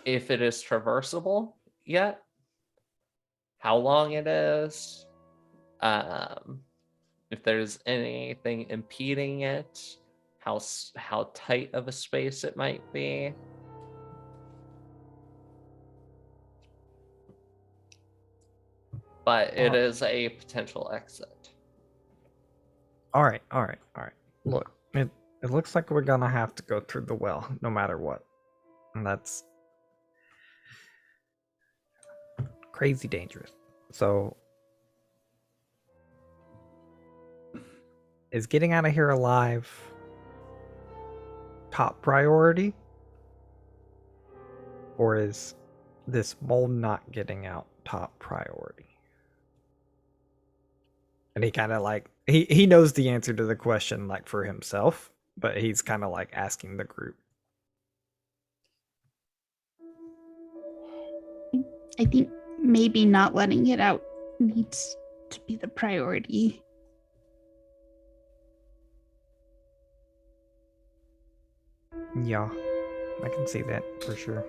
if it is traversable yet, how long it is, if there's anything impeding it, how tight of a space it might be. But it is a potential exit. All right. Look, it looks like we're gonna have to go through the well, no matter what. And that's crazy dangerous. So, is getting out of here alive top priority? Or is this mold not getting out top priority? And he kind of like he knows the answer to the question like for himself, but he's kind of like asking the group. I think maybe not letting it out needs to be the priority. Yeah, I can see that for sure.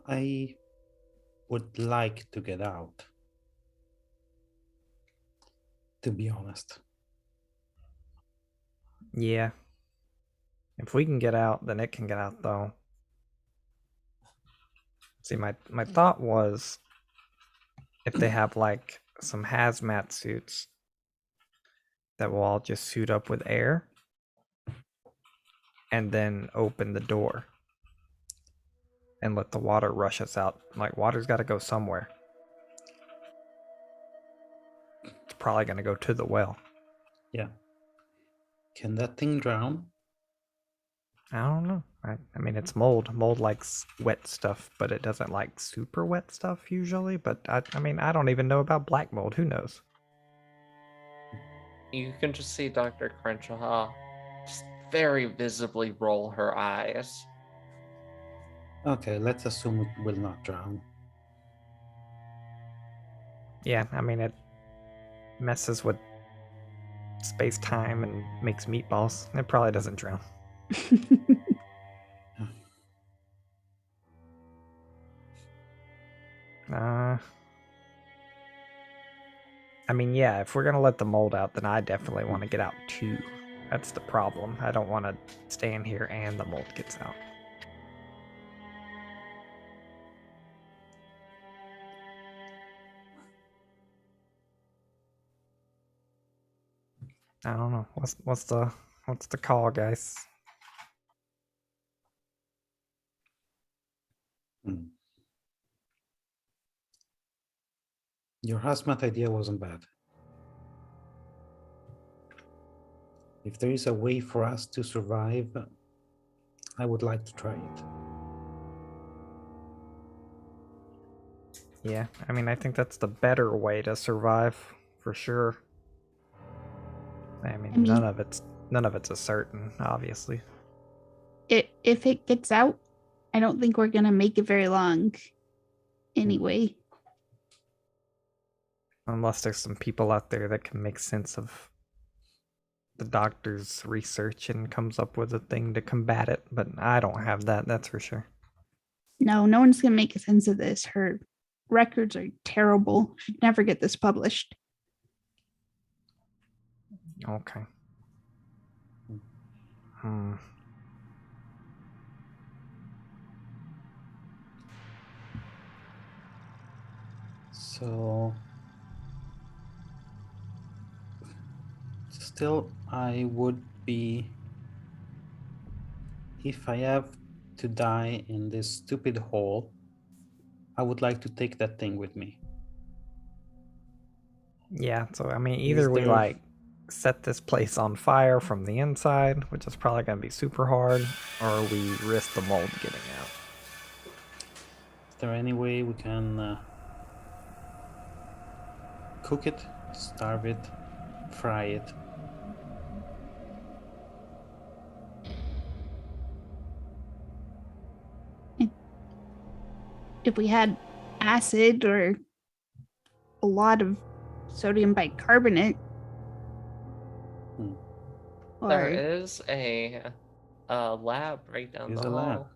I would like to get out, to be honest. Yeah. If we can get out, then it can get out though. See, my thought was if they have like some hazmat suits that will all just suit up with air and then open the door and let the water rush us out. Like, water's got to go somewhere. It's probably going to go to the well. Yeah. Can that thing drown? I don't know. I mean, it's mold. Mold likes wet stuff, but it doesn't like super wet stuff usually. But I mean, I don't even know about black mold. Who knows? You can just see Dr. Crenshaw just very visibly roll her eyes. Okay, let's assume it will not drown. Yeah, I mean, it messes with space time and makes meatballs. It probably doesn't drown. I mean, yeah, if we're gonna let the mold out, then I definitely want to get out too. That's the problem. I don't want to stay in here and the mold gets out. I don't know. What's the call, guys? Hmm. Your hazmat idea wasn't bad. If there is a way for us to survive, I would like to try it. Yeah, I mean, I think that's the better way to survive for sure. I mean, none of it's a certain, obviously. If it gets out, I don't think we're gonna make it very long. Anyway, Unless there's some people out there that can make sense of the doctor's research and comes up with a thing to combat it, but I don't have that, that's for sure. no one's gonna make a sense of this. Her records are terrible. She'd never get this published. Okay. So still, I would be, if I have to die in this stupid hole, I would like to take that thing with me. Yeah, so I mean, either we like set this place on fire from the inside, which is probably going to be super hard, or we risk the mold getting out. Is there any way we can cook it, starve it, fry it? If we had acid or a lot of sodium bicarbonate, There or is a lab right down There's the a lab. hall.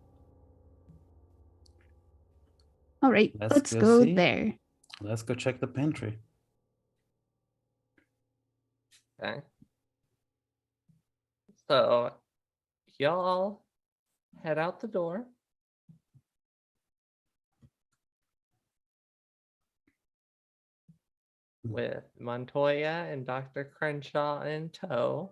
all right, let's go see. there. Let's go check the pantry. Okay. So y'all head out the door. with Montoya and Dr. Crenshaw in tow.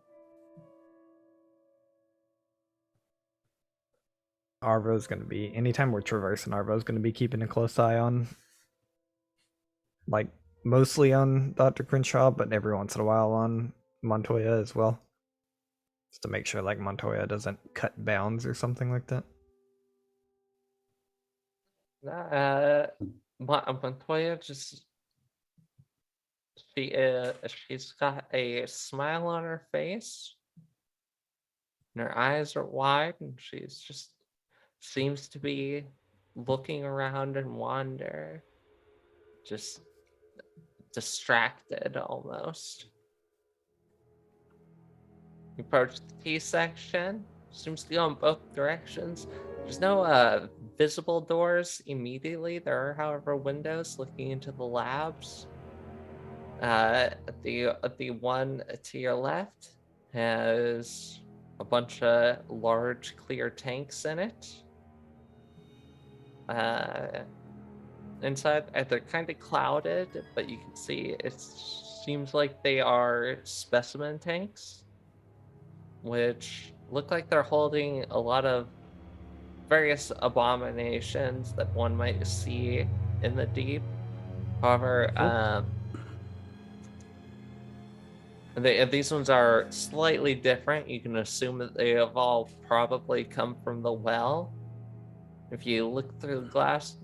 Arvo's going to be, anytime we're traversing, Arvo's going to be keeping a close eye on, like, mostly on Dr. Crenshaw, but every once in a while on Montoya as well. Just to make sure, like, Montoya doesn't cut bounds or something like that. Montoya just she's got a smile on her face, and her eyes are wide, and she's just seems to be looking around and wander, just distracted almost. You approach the T section, seems to go in both directions. There's no visible doors immediately. There are, however, windows looking into the labs. The one to your left has a bunch of large clear tanks in it. Inside, they're kind of clouded, but you can see it seems like they are specimen tanks, which look like they're holding a lot of various abominations that one might see in the deep. However, these ones are slightly different. You can assume that they have all probably come from the well. If you look through the glass,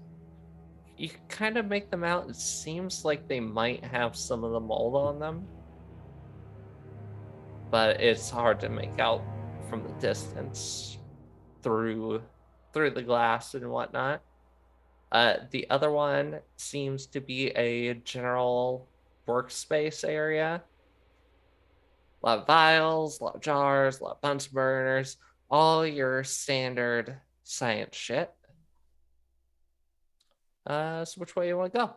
you can kind of make them out. It seems like they might have some of the mold on them, but it's hard to make out from the distance through the glass and whatnot. The other one seems to be a general workspace area. A lot of vials, a lot of jars, a lot of Bunsen burners, all your standard science shit. So which way you want to go?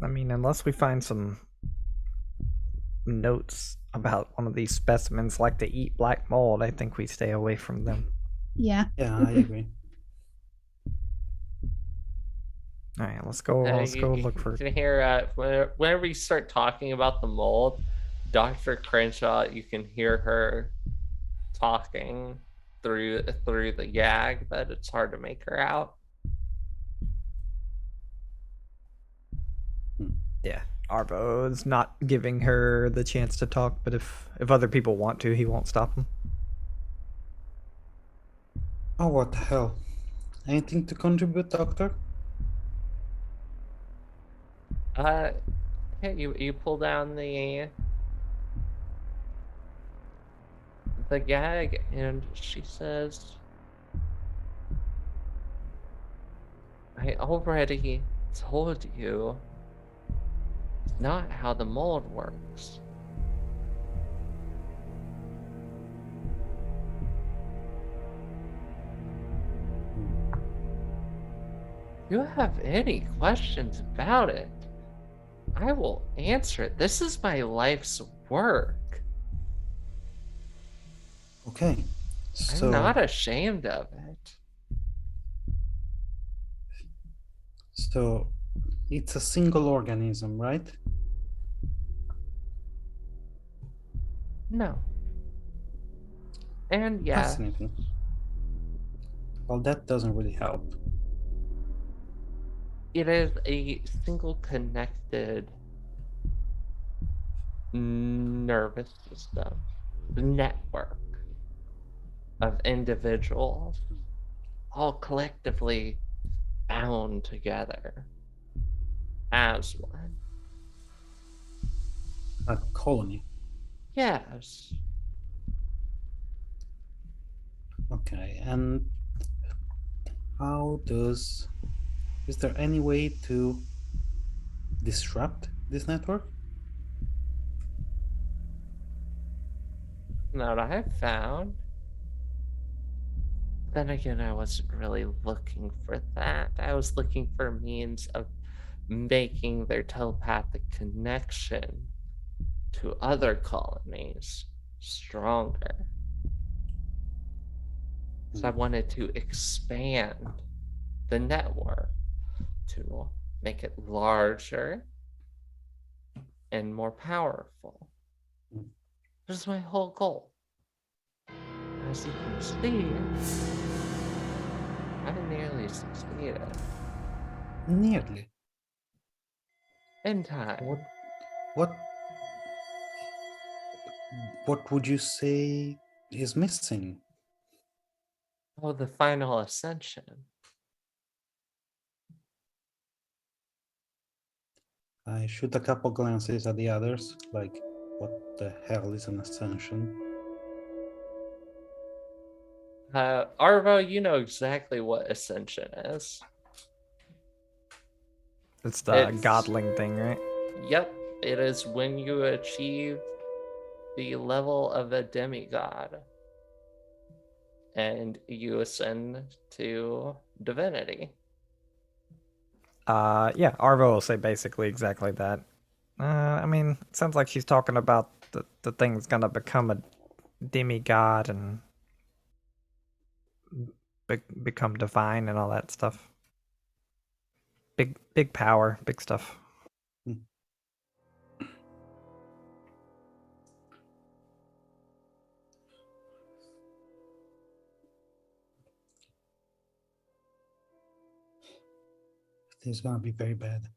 I mean, unless we find some notes about one of these specimens like to eat black mold, I think we stay away from them. Yeah. Yeah, I agree. All right, let's go. Let's go look for. You can hear whenever you start talking about the mold, Dr. Crenshaw, you can hear her talking through the gag, but it's hard to make her out. Yeah, Arvo's not giving her the chance to talk, but if other people want to, he won't stop them. Oh, what the hell? Anything to contribute, Doctor? Hey, you pull down the gag, and she says, "I already told you. It's not how the mold works." If you have any questions about it, I will answer it. This is my life's work. Okay, so I'm not ashamed of it. So it's a single organism, right? No. And yeah, Fascinating. Well, that doesn't really help. it is a single connected nervous system, network of individuals, all collectively bound together as one. A colony. Yes. Okay, and is there any way to disrupt this network? Not what I've found. Then again, I wasn't really looking for that. I was looking for means of making their telepathic connection to other colonies stronger. So I wanted to expand the network to make it larger and more powerful. Mm. This is my whole goal. As you can see, I've nearly succeeded Nearly. in time. What what would you say is missing? Oh, the final ascension. I shoot a couple glances at the others, like, what the hell is an ascension? Arvo, you know exactly what ascension is. It's the It's- godling thing, right? Yep, it is when you achieve the level of a demigod and you ascend to divinity. Yeah, Arvo will say basically exactly that. I mean, it sounds like she's talking about the thing's gonna become a demigod and become divine and all that stuff. Big power, big stuff. This is gonna be very bad.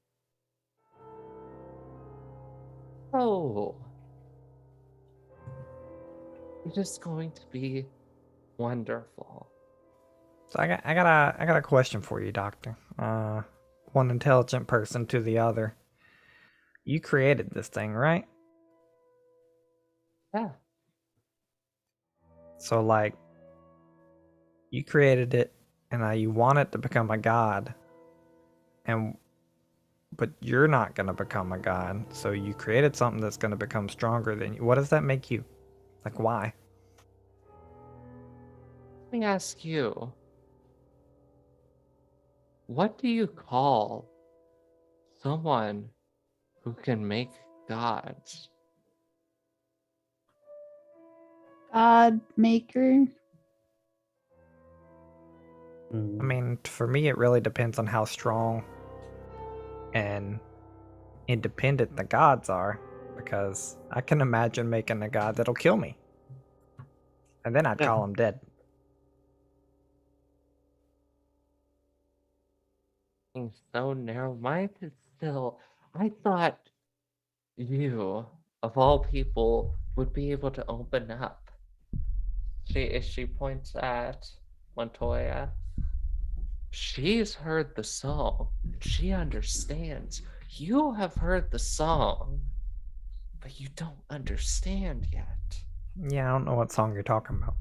Oh, it is going to be wonderful. So I got a question for you, Doctor. One intelligent person to the other. You created this thing, right? Yeah. So like, you created it, and now you want it to become a god, but you're not gonna become a god. So you created something that's gonna become stronger than you. What does that make you? Like, why? Let me ask you, what do you call someone who can make gods? God maker. Mm. I mean, for me, it really depends on how strong and independent the gods are, because I can imagine making a god that'll kill me, and then I'd Yeah. call him dead. Being so narrow-minded still. I thought you, of all people, would be able to open up. She points at Montoya. She's heard the song. She understands. You have heard the song, but you don't understand yet. Yeah, I don't know what song you're talking about.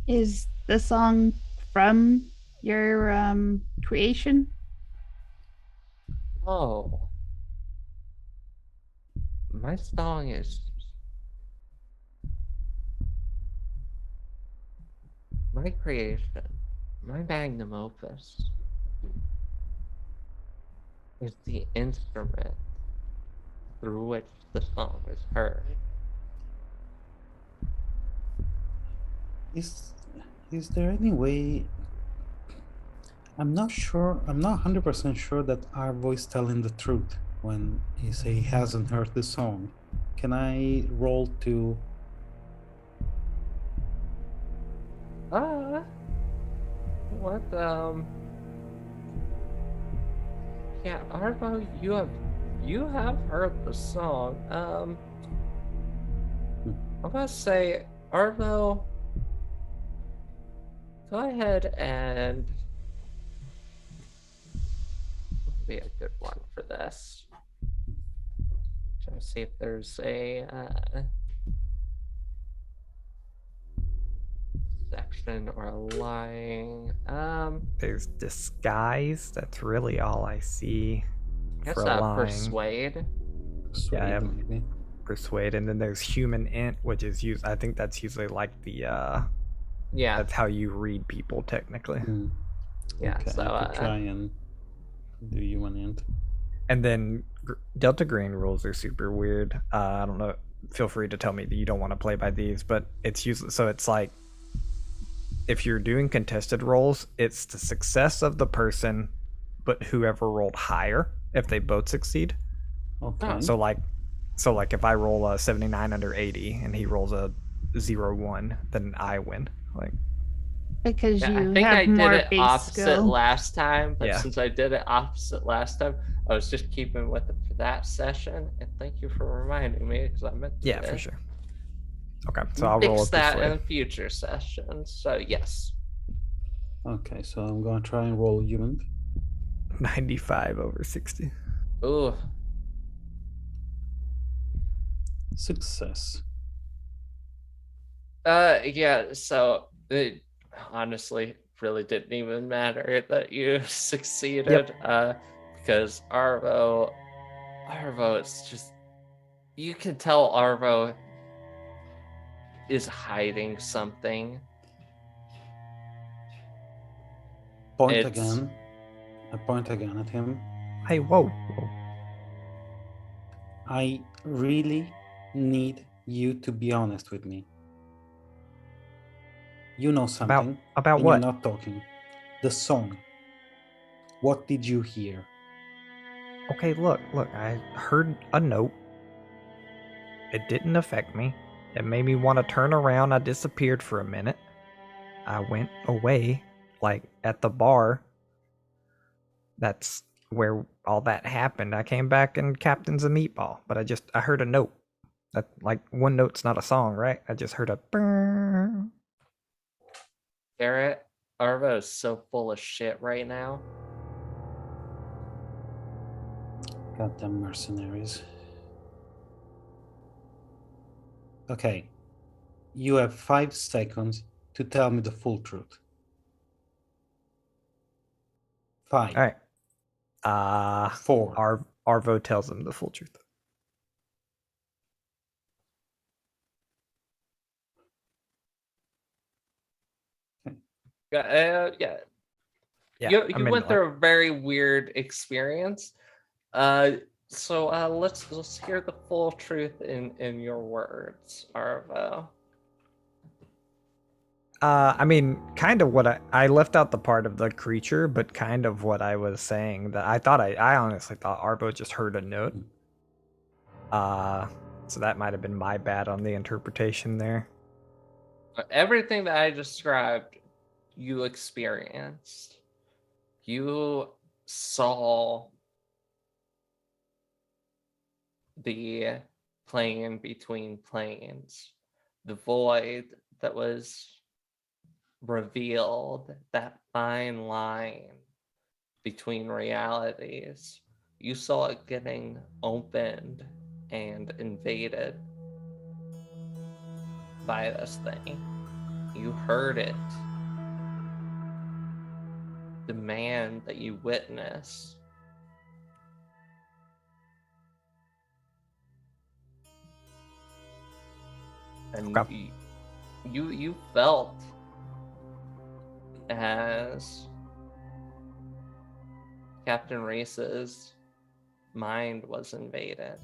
Is the song from your creation? Oh. My song is my creation, my magnum opus is the instrument through which the song is heard. Is there any way? I'm not sure. I'm not 100% sure that Arvo is telling the truth when he say he hasn't heard the song. Can I roll to? What yeah, Arvo, you have heard the song. I'm gonna say, Arvo, go ahead and be a good one for this. Trying to see if there's a section or a line. There's disguise. That's really all I see Guess for lying. persuade. Persuade, Yeah, maybe. Persuade, and then there's human int, which is used. I think that's usually like the Yeah, that's how you read people technically. Hmm. yeah. Okay, So I could try and do you an int. And then Delta Green rules are super weird. I don't know. feel free to tell me that you don't want to play by these, but it's usually so it's like if you're doing contested rolls, it's the success of the person, but whoever rolled higher if they both succeed. Okay. So like if I roll a 79 under 80 and he rolls a 0-1, then I win. Like Because Yeah, I you think have I did more it base opposite skill. last time, but Yeah. since I did it opposite last time, I was just keeping with it for that session. And thank you for reminding me because I meant to yeah, for sure. Okay, so I'll roll a fix that persuade. in future sessions. So yes. Okay, so I'm gonna try and roll human. 95 over 60. Ooh, Success. yeah. So it honestly really didn't even matter that you succeeded. Because Arvo, it's just you can tell Arvo is hiding something. Point It's- again. I point again at him. Hey, whoa. I really need you to be honest with me. You know something. About and what? You're not talking. The song. What did you hear? Okay, look, I heard a note. It didn't affect me. It made me want to turn around. I disappeared for a minute. I went away, like at the bar. That's where all that happened. I came back and Captain's a meatball, but I heard a note. That like one note's not a song, right? I just heard a brrr. Garrett, Arvo is so full of shit right now. Goddamn mercenaries. Okay. You have 5 seconds to tell me the full truth. 5. All right. 4. Arvo tells him the full truth. Yeah. Yeah, You I mean, went like, through a very weird experience. So let's hear the full truth in your words, Arvo. I mean, kind of what I left out the part of the creature, but kind of what I was saying that I honestly thought Arvo just heard a note. So that might have been my bad on the interpretation there. Everything that I described, you experienced. You saw the plane between planes, the void that was revealed, that fine line between realities. You saw it getting opened and invaded by this thing. You heard it. The man that you witnessed. And Okay. you felt as Captain Reese's mind was invaded.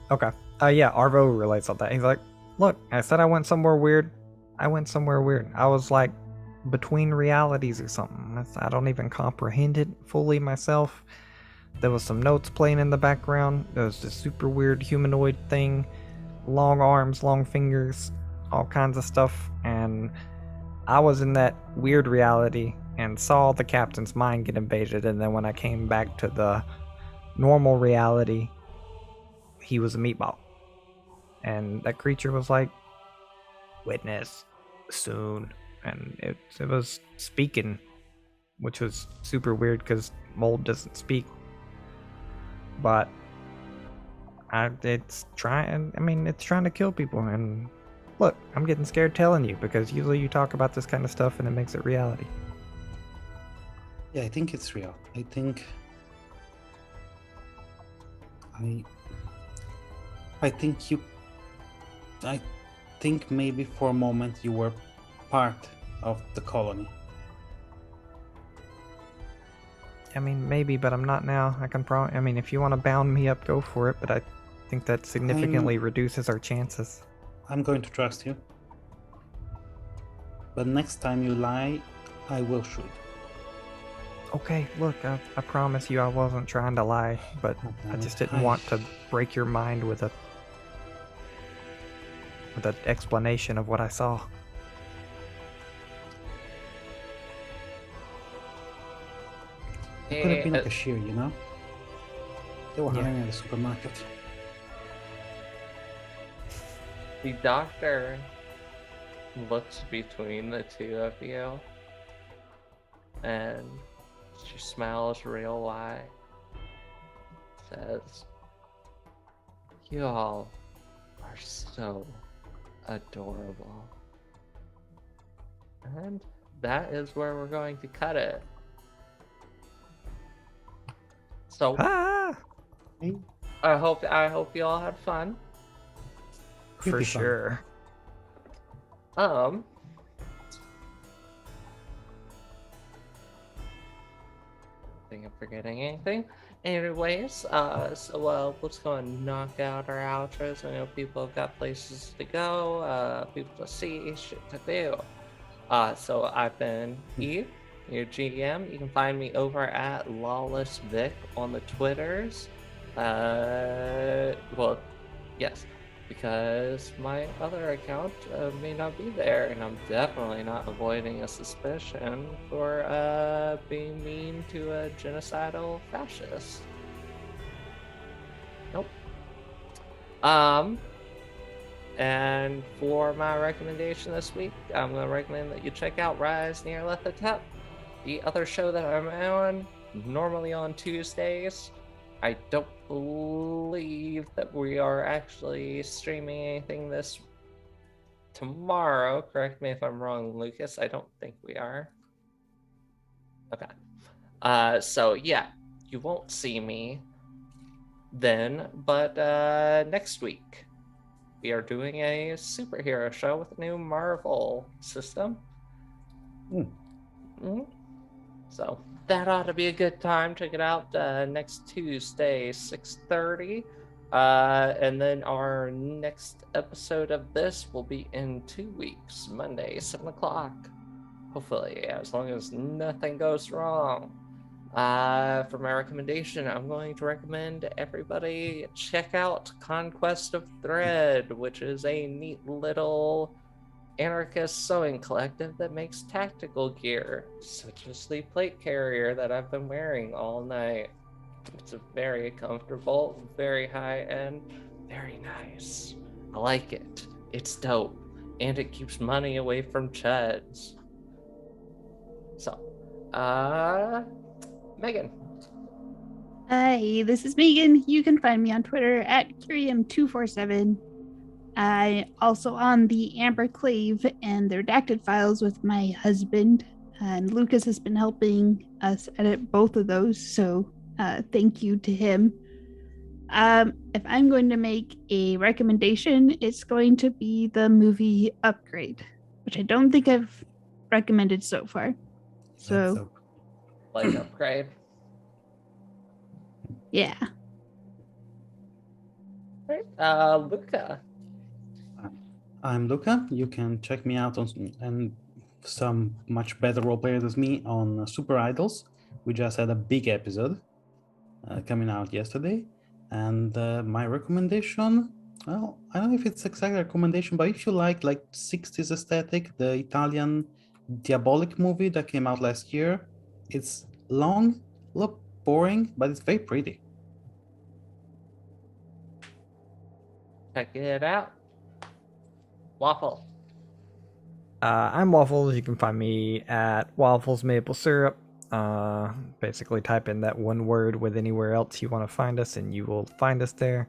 Okay. Yeah, Arvo relates on that. He's like, look, I said I went somewhere weird. I went somewhere weird. I was like between realities or something. I don't even comprehend it fully myself. There was some notes playing in the background. There was this super weird humanoid thing. Long arms, long fingers, all kinds of stuff. And I was in that weird reality and saw the captain's mind get invaded. And then when I came back to the normal reality, he was a meatball. And that creature was like, witness soon. And it was speaking, which was super weird because mold doesn't speak. But it's trying to kill people. And look, I'm getting scared telling you because usually you talk about this kind of stuff and it makes it reality. Yeah, I think it's real. I think maybe for a moment you were part of the colony. I mean, maybe, but I'm not now. I can if you want to bound me up, go for it. But I think that significantly reduces our chances. I'm going to trust you. But next time you lie, I will shoot. Okay, look, I promise you I wasn't trying to lie, but Oh, I damn just it. didn't want to break your mind with an explanation of what I saw. I could have been a Eh, cashier, you know? They were Yeah. hiring at the supermarket. The doctor looks between the two of you, and she smiles real wide. Says, "You all are so adorable." And that is where we're going to cut it. So Ah! Hey, I hope you all had fun. For Pretty fun. sure. I think I'm forgetting anything. Anyways, let's go and knock out our outros. I know people have got places to go, people to see, shit to do. So I've been Eve, your GM. You can find me over at Lawless Vic on the Twitters. Well, yes, because my other account may not be there, and I'm definitely not avoiding a suspicion for being mean to a genocidal fascist. Nope. And for my recommendation this week, I'm going to recommend that you check out Rise Near Lethatep, the other show that I'm on, normally on Tuesdays. I don't believe that we are actually streaming anything this tomorrow. Correct me if I'm wrong, Lucas. I don't think we are. Okay. So yeah, you won't see me then, but next week we are doing a superhero show with a new Marvel system. So that ought to be a good time. Check it out next Tuesday, 6:30. And then our next episode of this will be in 2 weeks, Monday, 7 o'clock. Hopefully, as long as nothing goes wrong. For my recommendation, I'm going to recommend everybody check out Conquest of Thread, which is a neat little anarchist sewing collective that makes tactical gear, such as the plate carrier that I've been wearing all night. It's a very comfortable, very high end, very nice. I like it. It's dope. And it keeps money away from Cheds. So, Megan. Hi, this is Megan. You can find me on Twitter at Curium247. I also on the Amber Clave and the Redacted Files with my husband, and Lucas has been helping us edit both of those, so thank you to him. If I'm going to make a recommendation, it's going to be the movie Upgrade, which I don't think I've recommended so far. So Like Upgrade. yeah. Luca. I'm Luca. You can check me out on and some much better role players as me on Super Idols. We just had a big episode coming out yesterday, and my recommendation. Well, I don't know if it's exactly a recommendation, but if you like 60s aesthetic, the Italian Diabolic movie that came out last year, it's long, a little boring, but it's very pretty. Check it out. Waffle. I'm Waffles. You can find me at Waffles Maple Syrup. Basically, type in that one word with anywhere else you want to find us, and you will find us there.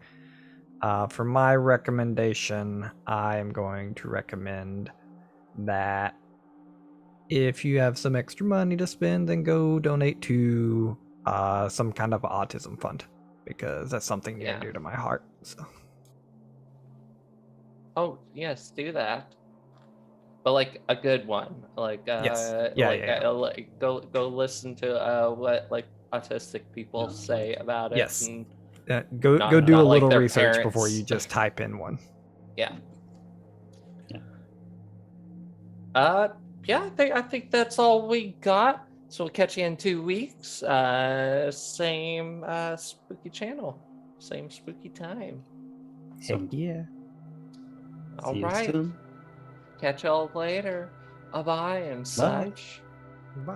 For my recommendation, I am going to recommend that if you have some extra money to spend, then go donate to some kind of autism fund, because that's something near and dear to my heart. So. Oh yes, do that. But like a good one, like Yes. Like go listen to what like autistic people say about it. Yes. And Go Not- go do not a like little their research before parents. you just type in one. Yeah. Yeah. Yeah, I think that's all we got. So we'll catch you in 2 weeks. Same spooky channel, same spooky time. Heck yeah. All See you right. soon. Catch y'all later. Bye and Bye. such. Bye.